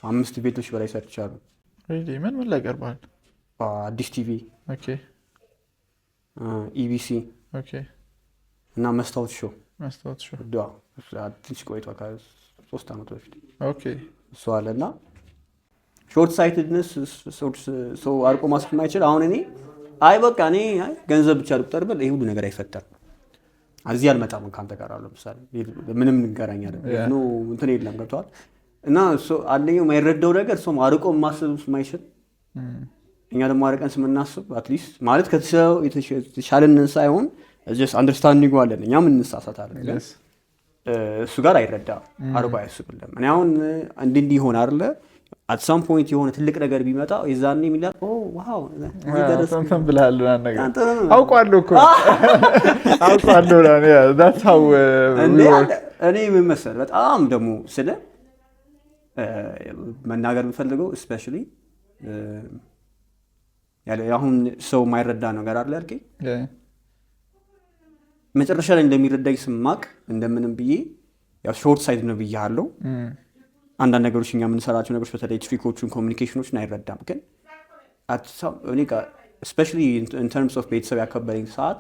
ከ5 ቤቶች በላይ ሰርቻለሁ። ምን ላይ ቀርበሃል? አዲስ ቲቪ፣ ኢቢሲ እና መስታወት ሾው ትንሽ ቆይቷል ከ3 ዓመት በፊት እሱ አለ እና ሾርት ሳይትድነስ ሰው አርቆ ማሰብ የማይችል አሁን እኔ በቃ እኔ ገንዘብ ብቻ ልቁጠር ብል ይሄ ሁሉ ነገር አይፈጠርም። እዚህ አልመጣም ከአንተ ጋር አለ ለምሳሌ ምንም ንገረኝ አይደል ነው እንትን የለም። ገብቶሃል? እና አንደኛው የማይረዳው ነገር ሰው አርቆ ማሰብ የማይችል እኛ ደግሞ አርቀን ስምናስብ አትሊስት ማለት ከተሰው የተሻለን ሳይሆን just understanding ዋለን እኛ ምን እንሳሳታለን ግን እሱ ጋር አይረዳም። አርቆ አያስብልም። እኔ አሁን እንዲህ ይሆን አይደለ at some point የሆነ ትልቅ ነገር ቢመጣ የዛኔ የሚላል ዋው እንትን ብለሃል ነገር አውቃለሁ እኮ አውቃለሁ that's how እኔ ምን መሰለህ በጣም ደግሞ ስለ መናገር የምፈልገው especially አሁን ሰው የማይረዳ ነገር አለ ያልከኝ መጨረሻ ላይ እንደሚረዳኝ ስማቅ እንደምንም ብዬ ያው ሾርት ሳይድ ነው ብያለሁ። አንዳንድ ነገሮች እኛ የምንሰራቸው ነገሮች በተለይ ትሪኮቹን ኮሚኒኬሽኖችን አይረዳም። ግን ስፔሻሊ ኢን ተርምስ ኦፍ ቤተሰብ ያከበረኝ ሰዓት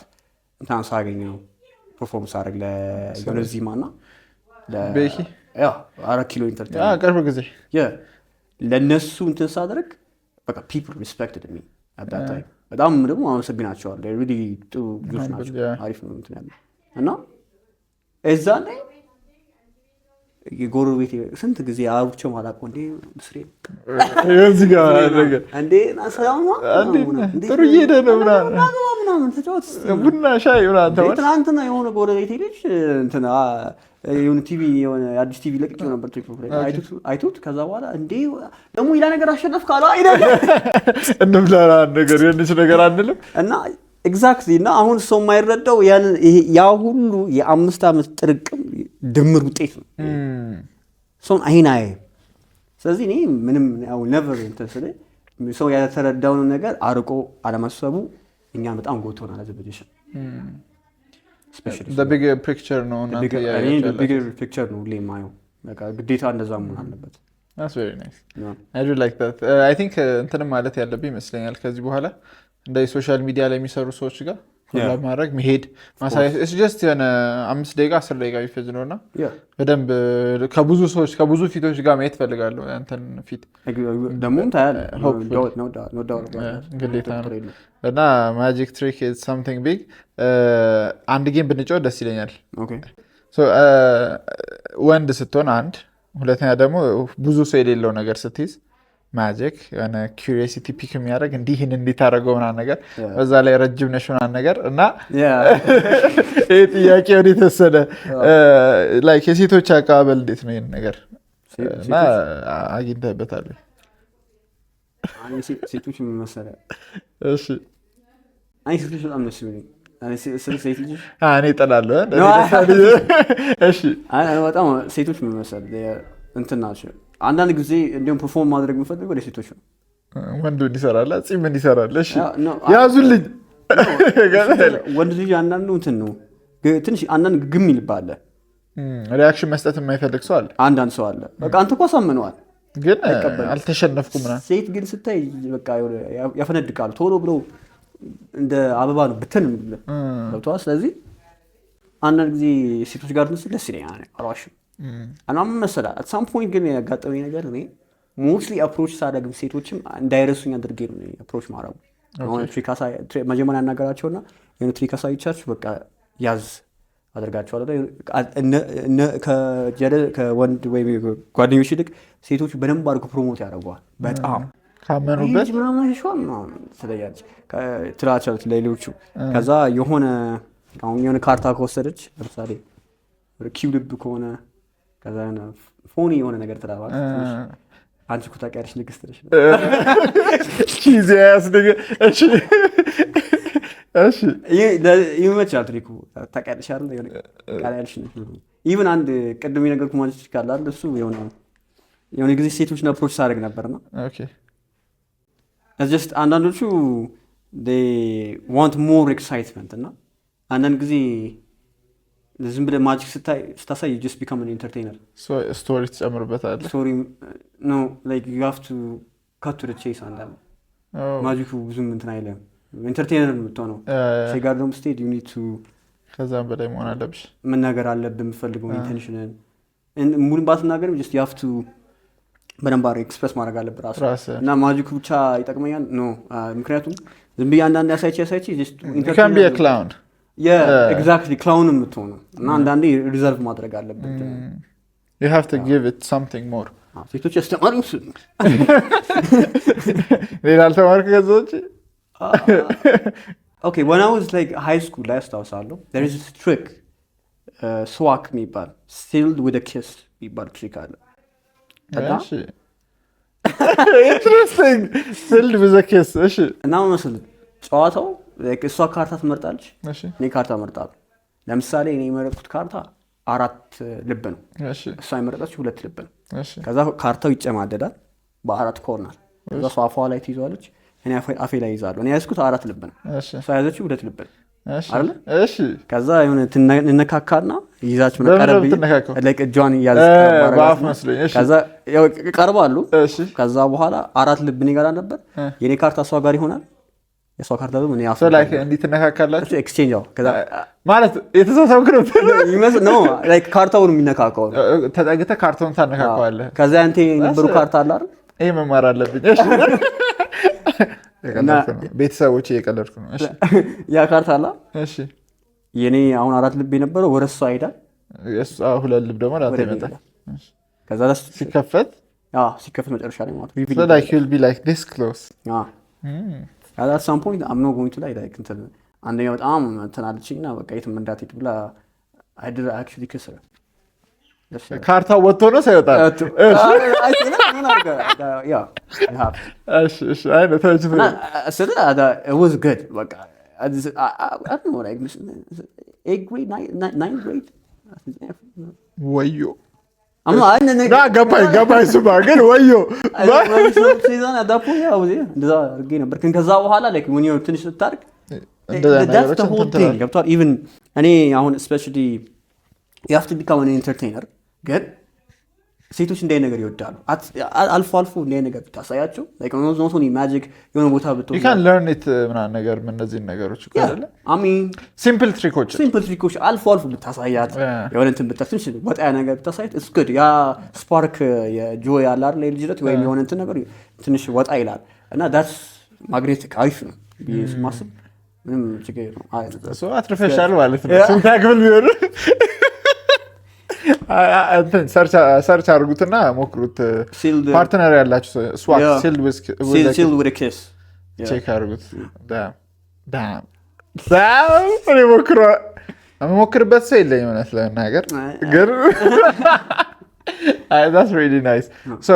እንትን ሳገኝ ነው ፐርፎርምንስ አደረግ ለዮነዚማ እና ቤኪ 4 ኪሎ ኢንተርቴይንመንት ቅርብ ጊዜ ለእነሱ እንትን ሳደርግ በቃ ፒፕል ሪስፔክትድ ሚ አጣጣይ በጣም ደግሞ አመሰግናቸዋለሁ። ሪሊ ጥሩ ልጆች ናቸው። አሪፍ ነው እንትን ያለው እና እዛ ላይ የጎረቤት ስንት ጊዜ አብቼው ማላውቀው እንዴ ስሬ እዚህ ጋር ነገር እንዴ ሰላም ነው ጥሩ እየሄደ ነው ምናምን ተጫወት ቡና ሻይ ምናምን ተባለ። ትናንትና የሆነ ጎረቤት ልጅ እንትን የሆነ ቲቪ የሆነ አዲስ ቲቪ ለቅቄው ነበር ቲክቶክ ላይ አይቶት ከዛ በኋላ እንዴ ደግሞ ሌላ ነገር አሸነፍ ካለ አይደል እንብላራ ነገር የሆነች ነገር አንልም እና ኤግዛክትሊ እና አሁን ሰው የማይረዳው ያ ሁሉ የ5 ዓመት ጥርቅም ድምር ውጤት ነው። ሰውን አይን አያይም። ስለዚህ እኔ ምንም ያው ነቨር እንትን ስለ ሰው ያልተረዳውን ነገር አርቆ አለማሰቡ እኛን በጣም ጎድቶናል። አዘበጀሽን the bigger picture ነው እና the bigger picture ነው ለማየው በቃ ግዴታ እንደዛ መሆን አለበት። That's very nice. I do like that. I think እንትንም ማለት ያለብኝ ይመስለኛል ከዚህ በኋላ እንደ ሶሻል ሚዲያ ላይ የሚሰሩ ሰዎች ጋር ኮላብ ማድረግ መሄድ ማሳየት it's just የሆነ 5 ደቂቃ 10 ደቂቃ ቢፈጅ ነውና በደንብ ከብዙ ሰዎች ከብዙ ፊቶች ጋር ማየት ፈልጋለሁ። አንተን ፊት ደግሞ ታያለህ no doubt ግዴታ ነው እና magic trick is something big. አንድ ጌም ብንጫወት ደስ ይለኛል። okay so ወንድ ስትሆን አንድ ሁለተኛ ደግሞ ብዙ ሰው የሌለው ነገር ስትይዝ ማጂክ የሆነ ኪዩሪዮሲቲ ፒክ የሚያደርግ እንዲህን እንዲታረገው ምናምን ነገር በዛ ላይ ረጅም ነሽ ምናምን ነገር እና ይህ ጥያቄ ወደ የተወሰደ ላይክ የሴቶች አቀባበል እንዴት ነው ይህን ነገር እና አግኝተህበታል? ሴቶች ምን መሰለህ እሺ ሴቶች በጣም ደስ የሚሉኝ እኔ እጠላለሁ እሺ በጣም ሴቶች ምን መሰለህ እንትን ናቸው። አንዳንድ ጊዜ እንዲሁም ፐርፎርም ማድረግ የምፈልገው ወደ ሴቶች ነው። ወንዱ እንዲሰራል ጺም እንዲሰራል እሺ ያዙልኝ ወንድ ልጅ አንዳንዱ እንትን ነው ትንሽ አንዳንድ ግም ይልባል ሪአክሽን መስጠት የማይፈልግ ሰው አለ። አንዳንድ ሰው አለ በቃ አንተ እኮ አሳምነዋል ግን አልተሸነፍኩም ምናምን። ሴት ግን ስታይ በቃ ያፈነድቃል ቶሎ ብሎ እንደ አበባ ነው ብትን የሚል ገብቶሃል። ስለዚህ አንዳንድ ጊዜ ሴቶች ጋር ደስ ይለኛል አልዋሽም። እና ምን መሰለህ at some point ግን ያጋጠመኝ ነገር እኔ ሞስትሊ አፕሮች ሳደርግም ሴቶችም እንዳይረሱኝ አድርጌ ነው አፕሮች ማድረግ። አሁን መጀመሪያ ያናገራቸውና የሆነ ትሪክ አሳይቻችሁ በቃ ያዝ አደርጋቸዋለሁ። ከወንድ ወይም ጓደኞች ይልቅ ሴቶች በደንብ አድርገው ፕሮሞት ያደርገዋል። በጣም ካመኑበት ትላቻለች ለሌሎቹ። ከዛ የሆነ ካርታ ከወሰደች ለምሳሌ ኪው ልብ ከሆነ ከዛ ፎኒ የሆነ ነገር ትላለች። አንቺ እኮ ታውቂያለሽ ንግስት ነሽ ቺዝ ያስደገ እሺ እሺ ይመቻል ትሪኩ ታውቂያለሽ አይደል የሆነ ቃል ያልሽ ነው። ኢቭን አንድ ቅድም የነገርኩ ማለት ይችላል እሱ የሆነ ጊዜ ሴቶችን አፕሮች ሳደርግ ነበርና ኦኬ just አንዳንዶቹ they want more excitement እና አንዳንድ ጊዜ ዝም ብለህ ማጂክ ስታሳይ you just become an entertainer. so story ትጨምርበታለህ። story no like you have to cut to the chase አንዳንድ ማጂኩ ብዙም እንትን አይልም። ኢንተርቴይነር ነው የምትሆነው። ሲጋርዶም ስቴድ you need to ከዛም በላይ መሆን አለብሽ። ምን ነገር አለብህ የምፈልገው ኢንቴንሽንን ሙሉ ባትናገርም just you have to በደንብ ኤክስፕረስ ማድረግ አለብህ ራስህ እና ማጂኩ ብቻ ይጠቅመኛል ነው። ምክንያቱም ዝም ብዬ አንዳንድ ያሳይቼ just you can be a clown. ኤግዛክትሊ ክላውን የምትሆነው እና አንዳንዴ ሪዘርቭ ማድረግ አለብህ። you have to give it something more. ሴቶች ያስተማሩኝ ሌላ አልተማርክ ከዛ ውጪ? okay when I was like high school ላይ አስታውሳለሁ there is this trick swak የሚባል sealed with a kiss የሚባል ትሪክ አለ። እሺ interesting sealed with a kiss እሺ እና መሰለህ ጨዋታው እሷ ካርታ ትመርጣለች እኔ ካርታ እመርጣለሁ። ለምሳሌ እኔ የመረጥኩት ካርታ 4 ልብ ነው እሷ የመረጠችው 2 ልብ ነው። ከዛ ካርታው ይጨማደዳል በ4 ኮርነር። ከዛ እሷ አፏ ላይ ትይዟለች እኔ አፌ ላይ ይዛለሁ። እኔ ያዝኩት 4 ልብ ነው እሷ ያዘችው 2 ልብ ነው አይደል? ከዛ የሆነ ትነካካና ይዛችሁ መቀረብ like እጇን ያዝከው ከዛ ይቀርባሉ። ከዛ በኋላ 4 ልብ እኔ ጋር ነበር የኔ ካርታ እሷ ጋር ይሆናል። የሷ ካርታ ደግሞ እኔ አፍ like እንዴት ተነካካላችሁ? ኤክስቼንጅ ከዛ ማለት የተሳሳብክ ነው ይመስል ነው like ካርታውን የሚነካካው ተጠግተህ ካርታውን ታነካካዋለህ። ከዛ አንተ የነበሩ ካርታ አለ አይደል? ይሄ መማር አለብኝ። እሺ ቤተሰቦች እየቀለድኩ ነው። ያ ካርታ አላ እሺ የኔ አሁን 4 ልብ የነበረው ወደ እሷ ይሄዳል። እሷ 2 ልብ ደግሞ ላንተ ይመጣል። ከዛ ሲከፈት ሲከፈት መጨረሻ ላይ ማለት so like you'll be like this close at some point I'm not going to like እንትን አንደኛው በጣም እንትን አለችኝና በቃ የትም እንዳትሄድ ብላ I did actually kiss her ካርታው ወጥቶ ነው ሳይወጣ it was good በቃ I don't know like 8th grade 9th grade ወዮ ገባኝ ስማ ግን ወዮ ከዛ በኋላ ትንሽ ስታርግ እኔ አሁን ስፔሻሊ you have to become an entertainer ግን ሴቶች እንዲህ ነገር ይወዳሉ። አልፎ አልፎ እንዲህ ነገር ብታሳያቸው ኖት ኦንሊ ማጂክ የሆነ ቦታ ብትሆን you can learn it ምናምን ነገር እነዚህን ነገሮች እኮ አይደለ ሲምፕል ትሪኮች አልፎ አልፎ ብታሳያት የሆነ እንትን ብታስንሽ ወጣ ያ ነገር ብታሳያት it's good ያ ስፓርክ የጆይ ያለ አይደል የልጅነት ወይም የሆነ እንትን ነገር ትንሽ ወጣ ይላል እና that's magnetic አሪፍ ነው ማስብ ምንም ችግር ነው so አትርፈሻል ማለት ነው ስንታግብል ቢሆን ሰርች አድርጉትና ሞክሩት። ፓርትነር ያላችሁ ስዋፕ ሲልድ with a kiss ቼክ አድርጉት። ሞክርበት ሰው የለኝም እውነት ለመናገር ግን that's really nice so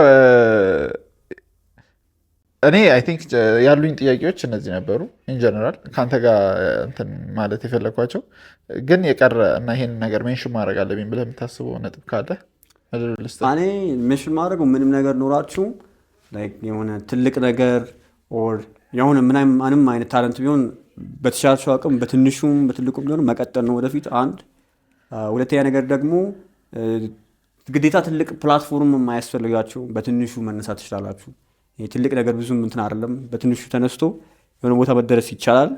እኔ አይ ቲንክ ያሉኝ ጥያቄዎች እነዚህ ነበሩ። ኢን ጀነራል ካንተ ጋር እንትን ማለት የፈለኳቸው ግን የቀረ እና ይሄን ነገር ሜንሽን ማድረግ አለብኝ ብለህ የምታስበው ነጥብ ካለ እኔ ሜንሽን ማድረግ ምንም ነገር ኖራችሁ ላይክ የሆነ ትልቅ ነገር ኦር የሆነ ምንም አይነት ታለንት ቢሆን በተሻሻለው አቅም በትንሹም በትልቁም ቢሆን መቀጠል ነው ወደፊት። አንድ ሁለተኛ ነገር ደግሞ ግዴታ ትልቅ ፕላትፎርም የማያስፈልጋችሁ በትንሹ መነሳት ትችላላችሁ። ትልቅ ነገር ብዙም እንትን አይደለም። በትንሹ ተነስቶ የሆነ ቦታ መደረስ ይቻላል።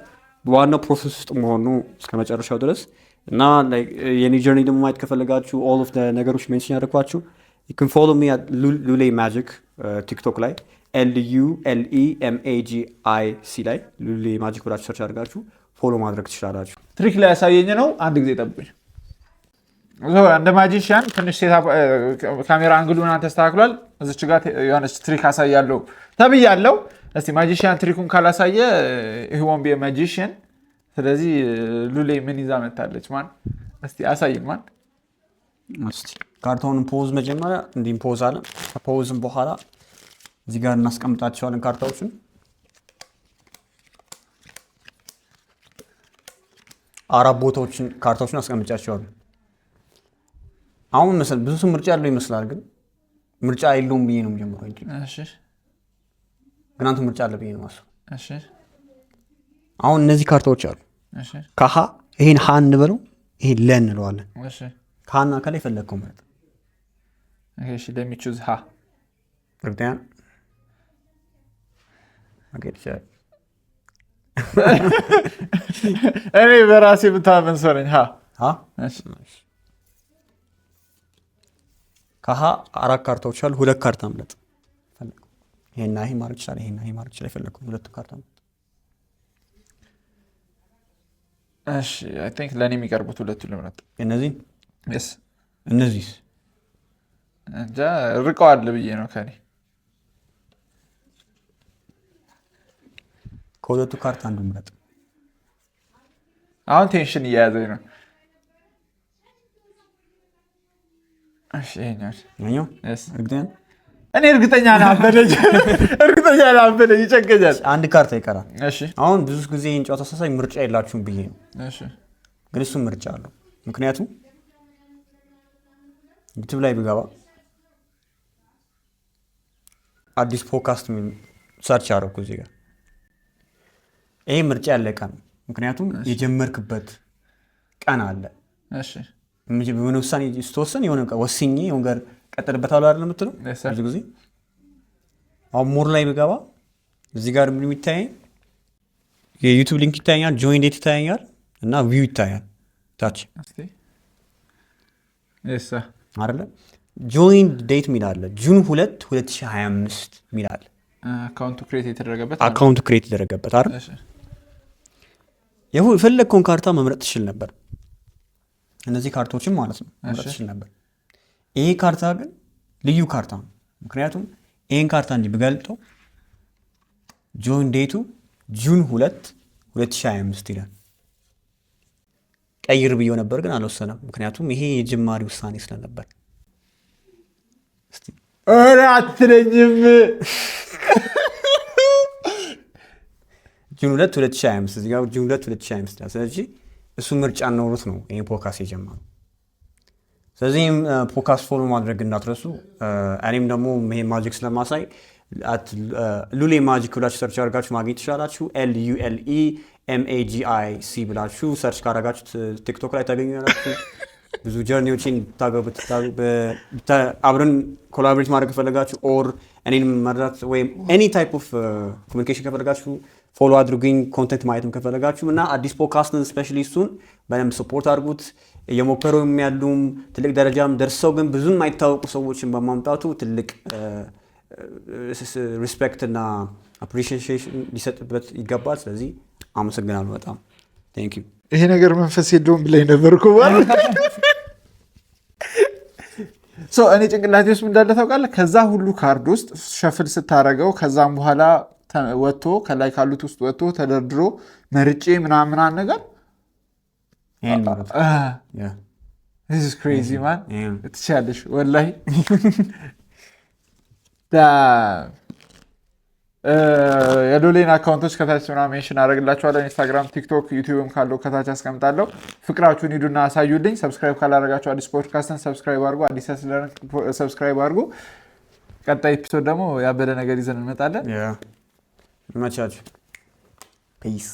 በዋናው ፕሮሰስ ውስጥ መሆኑ እስከ መጨረሻው ድረስ እና የኔ ጀርኒ ደግሞ ማየት ከፈለጋችሁ all of the ነገሮች ሜንሽን ያደረኳችሁ you can follow me at Lule Magic ቲክቶክ ላይ LULEMAGIC ላይ ሉሌ ማጂክ ብላችሁ ሰርች አድርጋችሁ ፎሎ ማድረግ ትችላላችሁ። ትሪክ ላይ ያሳየኝ ነው። አንድ ጊዜ ጠብቁኝ። እንደ ማጂሽያን ትንሽ ካሜራ አንግሉን ተስተካክሏል። እዚች ጋር የሆነች ትሪክ አሳያለሁ ተብያለሁ። እስቲ ማጂሽያን ትሪኩን ካላሳየ he won't be a magician። ስለዚህ ሉሌ ምን ይዛ መጣለች? ማን እስቲ አሳይን። ማን እስቲ ካርታውን ፖዝ መጀመሪያ እንዲህ ፖዝ አለ። ከፖዝም በኋላ እዚህ ጋር እናስቀምጣቸዋለን ካርታዎችን። አራት ቦታዎችን ካርታዎችን አስቀምጫቸዋለሁ። አሁን መሰል ብዙ ምርጫ ያለው ይመስላል ግን ምርጫ የለውም ብዬ ነው የምጀምረው እንጂ እሺ ግን አንተ ምርጫ አለ ብዬ ነው ማስበው። እሺ አሁን እነዚህ ካርታዎች አሉ። እሺ ከሀ ይሄን ሀ እንበለው ይሄን ለ እንለዋለን። እሺ ከሀና ከላይ ፈለግከው ማለት ነው። እሺ let me choose ሀ እርግጠኛ እኔ በራሴ ብታመን ሰው ነኝ። ሀ ከሀ አራት ካርታዎች አሉ። ሁለት ካርታ ምረጥ። ይሄና ይሄ ማድረግ ይችላል። ይሄና ይሄ ማድረግ ይችላል። የፈለግከው ሁለት ካርታ ምረጥ። እሺ አይ ቲንክ ለኔ የሚቀርቡት ሁለቱ ልምረጥ። እነዚህን yes እነዚህስ እንጃ ርቀዋል ብዬ ነው ከኔ። ከሁለቱ ካርታ አንዱ ምረጥ። አሁን ቴንሽን እየያዘኝ ነው። እሺ ያኛው እርግጠኛ እኔ እርግጠኛ ነኝ ይጨንቀኛል። አንድ ካርታ ይቀራል። እሺ አሁን ብዙ ጊዜ እንጫወታ ሳሳይ ምርጫ የላችሁም ብዬ ነው። እሺ ግን እሱ ምርጫ አለው። ምክንያቱም ዩቲዩብ ላይ ብገባ አዲስ ፖድካስት ሰርች አደረኩ እዚህ ጋር ይሄ ምርጫ ያለ ቀን ነው። ምክንያቱም የጀመርክበት ቀን አለ። እሺ የሆነ ውሳኔ ስትወስን የሆነ ወስኜ የሆነ ጋር ቀጥልበታለሁ አይደል የምትለው ብዙ ጊዜ። አሁን ሞር ላይ ብገባ እዚህ ጋር ምን ይታያል? የዩቲዩብ ሊንክ ይታያል፣ ጆይን ዴት ይታያል እና ቪው ይታያል ታች አይደለ? ጆይን ዴት ሚል አለ ጁን 2 2025 ሚል አለ። አካውንቱ ክሬት የተደረገበት አይደል? የፈለግከውን ካርታ መምረጥ ትችል ነበር። እነዚህ ካርቶችም ማለት ነው መምረጥ ትችል ነበር። ይሄ ካርታ ግን ልዩ ካርታ ነው። ምክንያቱም ይህን ካርታ እንዲህ ብገልጠው ጆን ዴቱ ጁን 2 2025 ይላል። ቀይር ብዬው ነበር ግን አልወሰነም። ምክንያቱም ይሄ የጅማሪ ውሳኔ ስለነበር። ኧረ አትለኝም። ጁን 2 2025 እዚህ ጋር ጁን 2 2025 ይላል። ስለዚህ እሱ ምርጫ ኖሮት ነው ይሄ ፖድካስት የጀመረው። ስለዚህም ፖድካስት ፎሎ ማድረግ እንዳትረሱ። እኔም ደግሞ ይሄ ማጂክ ስለማሳይ ሉሌ ማጂክ ብላችሁ ሰርች አድርጋችሁ ማግኘት ትችላላችሁ። LULEMAGIC ብላችሁ ሰርች ካደረጋችሁ ቲክቶክ ላይ ታገኙናላችሁ። ብዙ ጀርኒዎችን አብረን ኮላቦሬት ማድረግ ከፈለጋችሁ ኦር እኔን መርዳት ወይም ኤኒ ታይፕ ኦፍ ኮሚኒኬሽን ከፈለጋችሁ ፎሎ አድርጉኝ። ኮንተንት ማየትም ከፈለጋችሁ እና አዲስ ፖድካስትን ስፔሻሊ እሱን በደንብ ሰፖርት አድርጉት። እየሞከሩ ያሉም ትልቅ ደረጃም ደርሰው ግን ብዙም የማይታወቁ ሰዎችን በማምጣቱ ትልቅ ሪስፔክት እና አፕሪሺዬሽን ሊሰጥበት ይገባል። ስለዚህ አመሰግናለሁ በጣም ቴንክ ዩ። ይሄ ነገር መንፈስ የለውም ብላኝ ነበርኩ ማለት እኔ ጭንቅላቴ ውስጥ እንዳለ ታውቃለህ። ከዛ ሁሉ ካርድ ውስጥ ሸፍል ስታረገው ከዛም በኋላ ወጥቶ ከላይ ካሉት ውስጥ ወጥቶ ተደርድሮ መርጬ ምናምን ነገር this is crazy man ትችያለሽ ወላሂ። የሎሌን አካውንቶች ከታች ምናምን ሜንሽን አደርግላችኋለሁ። ኢንስታግራም፣ ቲክቶክ፣ ዩቲዩብም ካለው ከታች አስቀምጣለሁ። ፍቅራችሁን ሂዱና አሳዩልኝ። ሰብስክራይብ ካላደረጋችሁ አዲስ ፖድካስትን ሰብስክራይብ አድርጉ። አዲስ ሰብስክራይብ አድርጉ። ቀጣይ ኤፒሶድ ደግሞ ያበደ ነገር ይዘን እንመጣለን። መቻችሁ ፒስ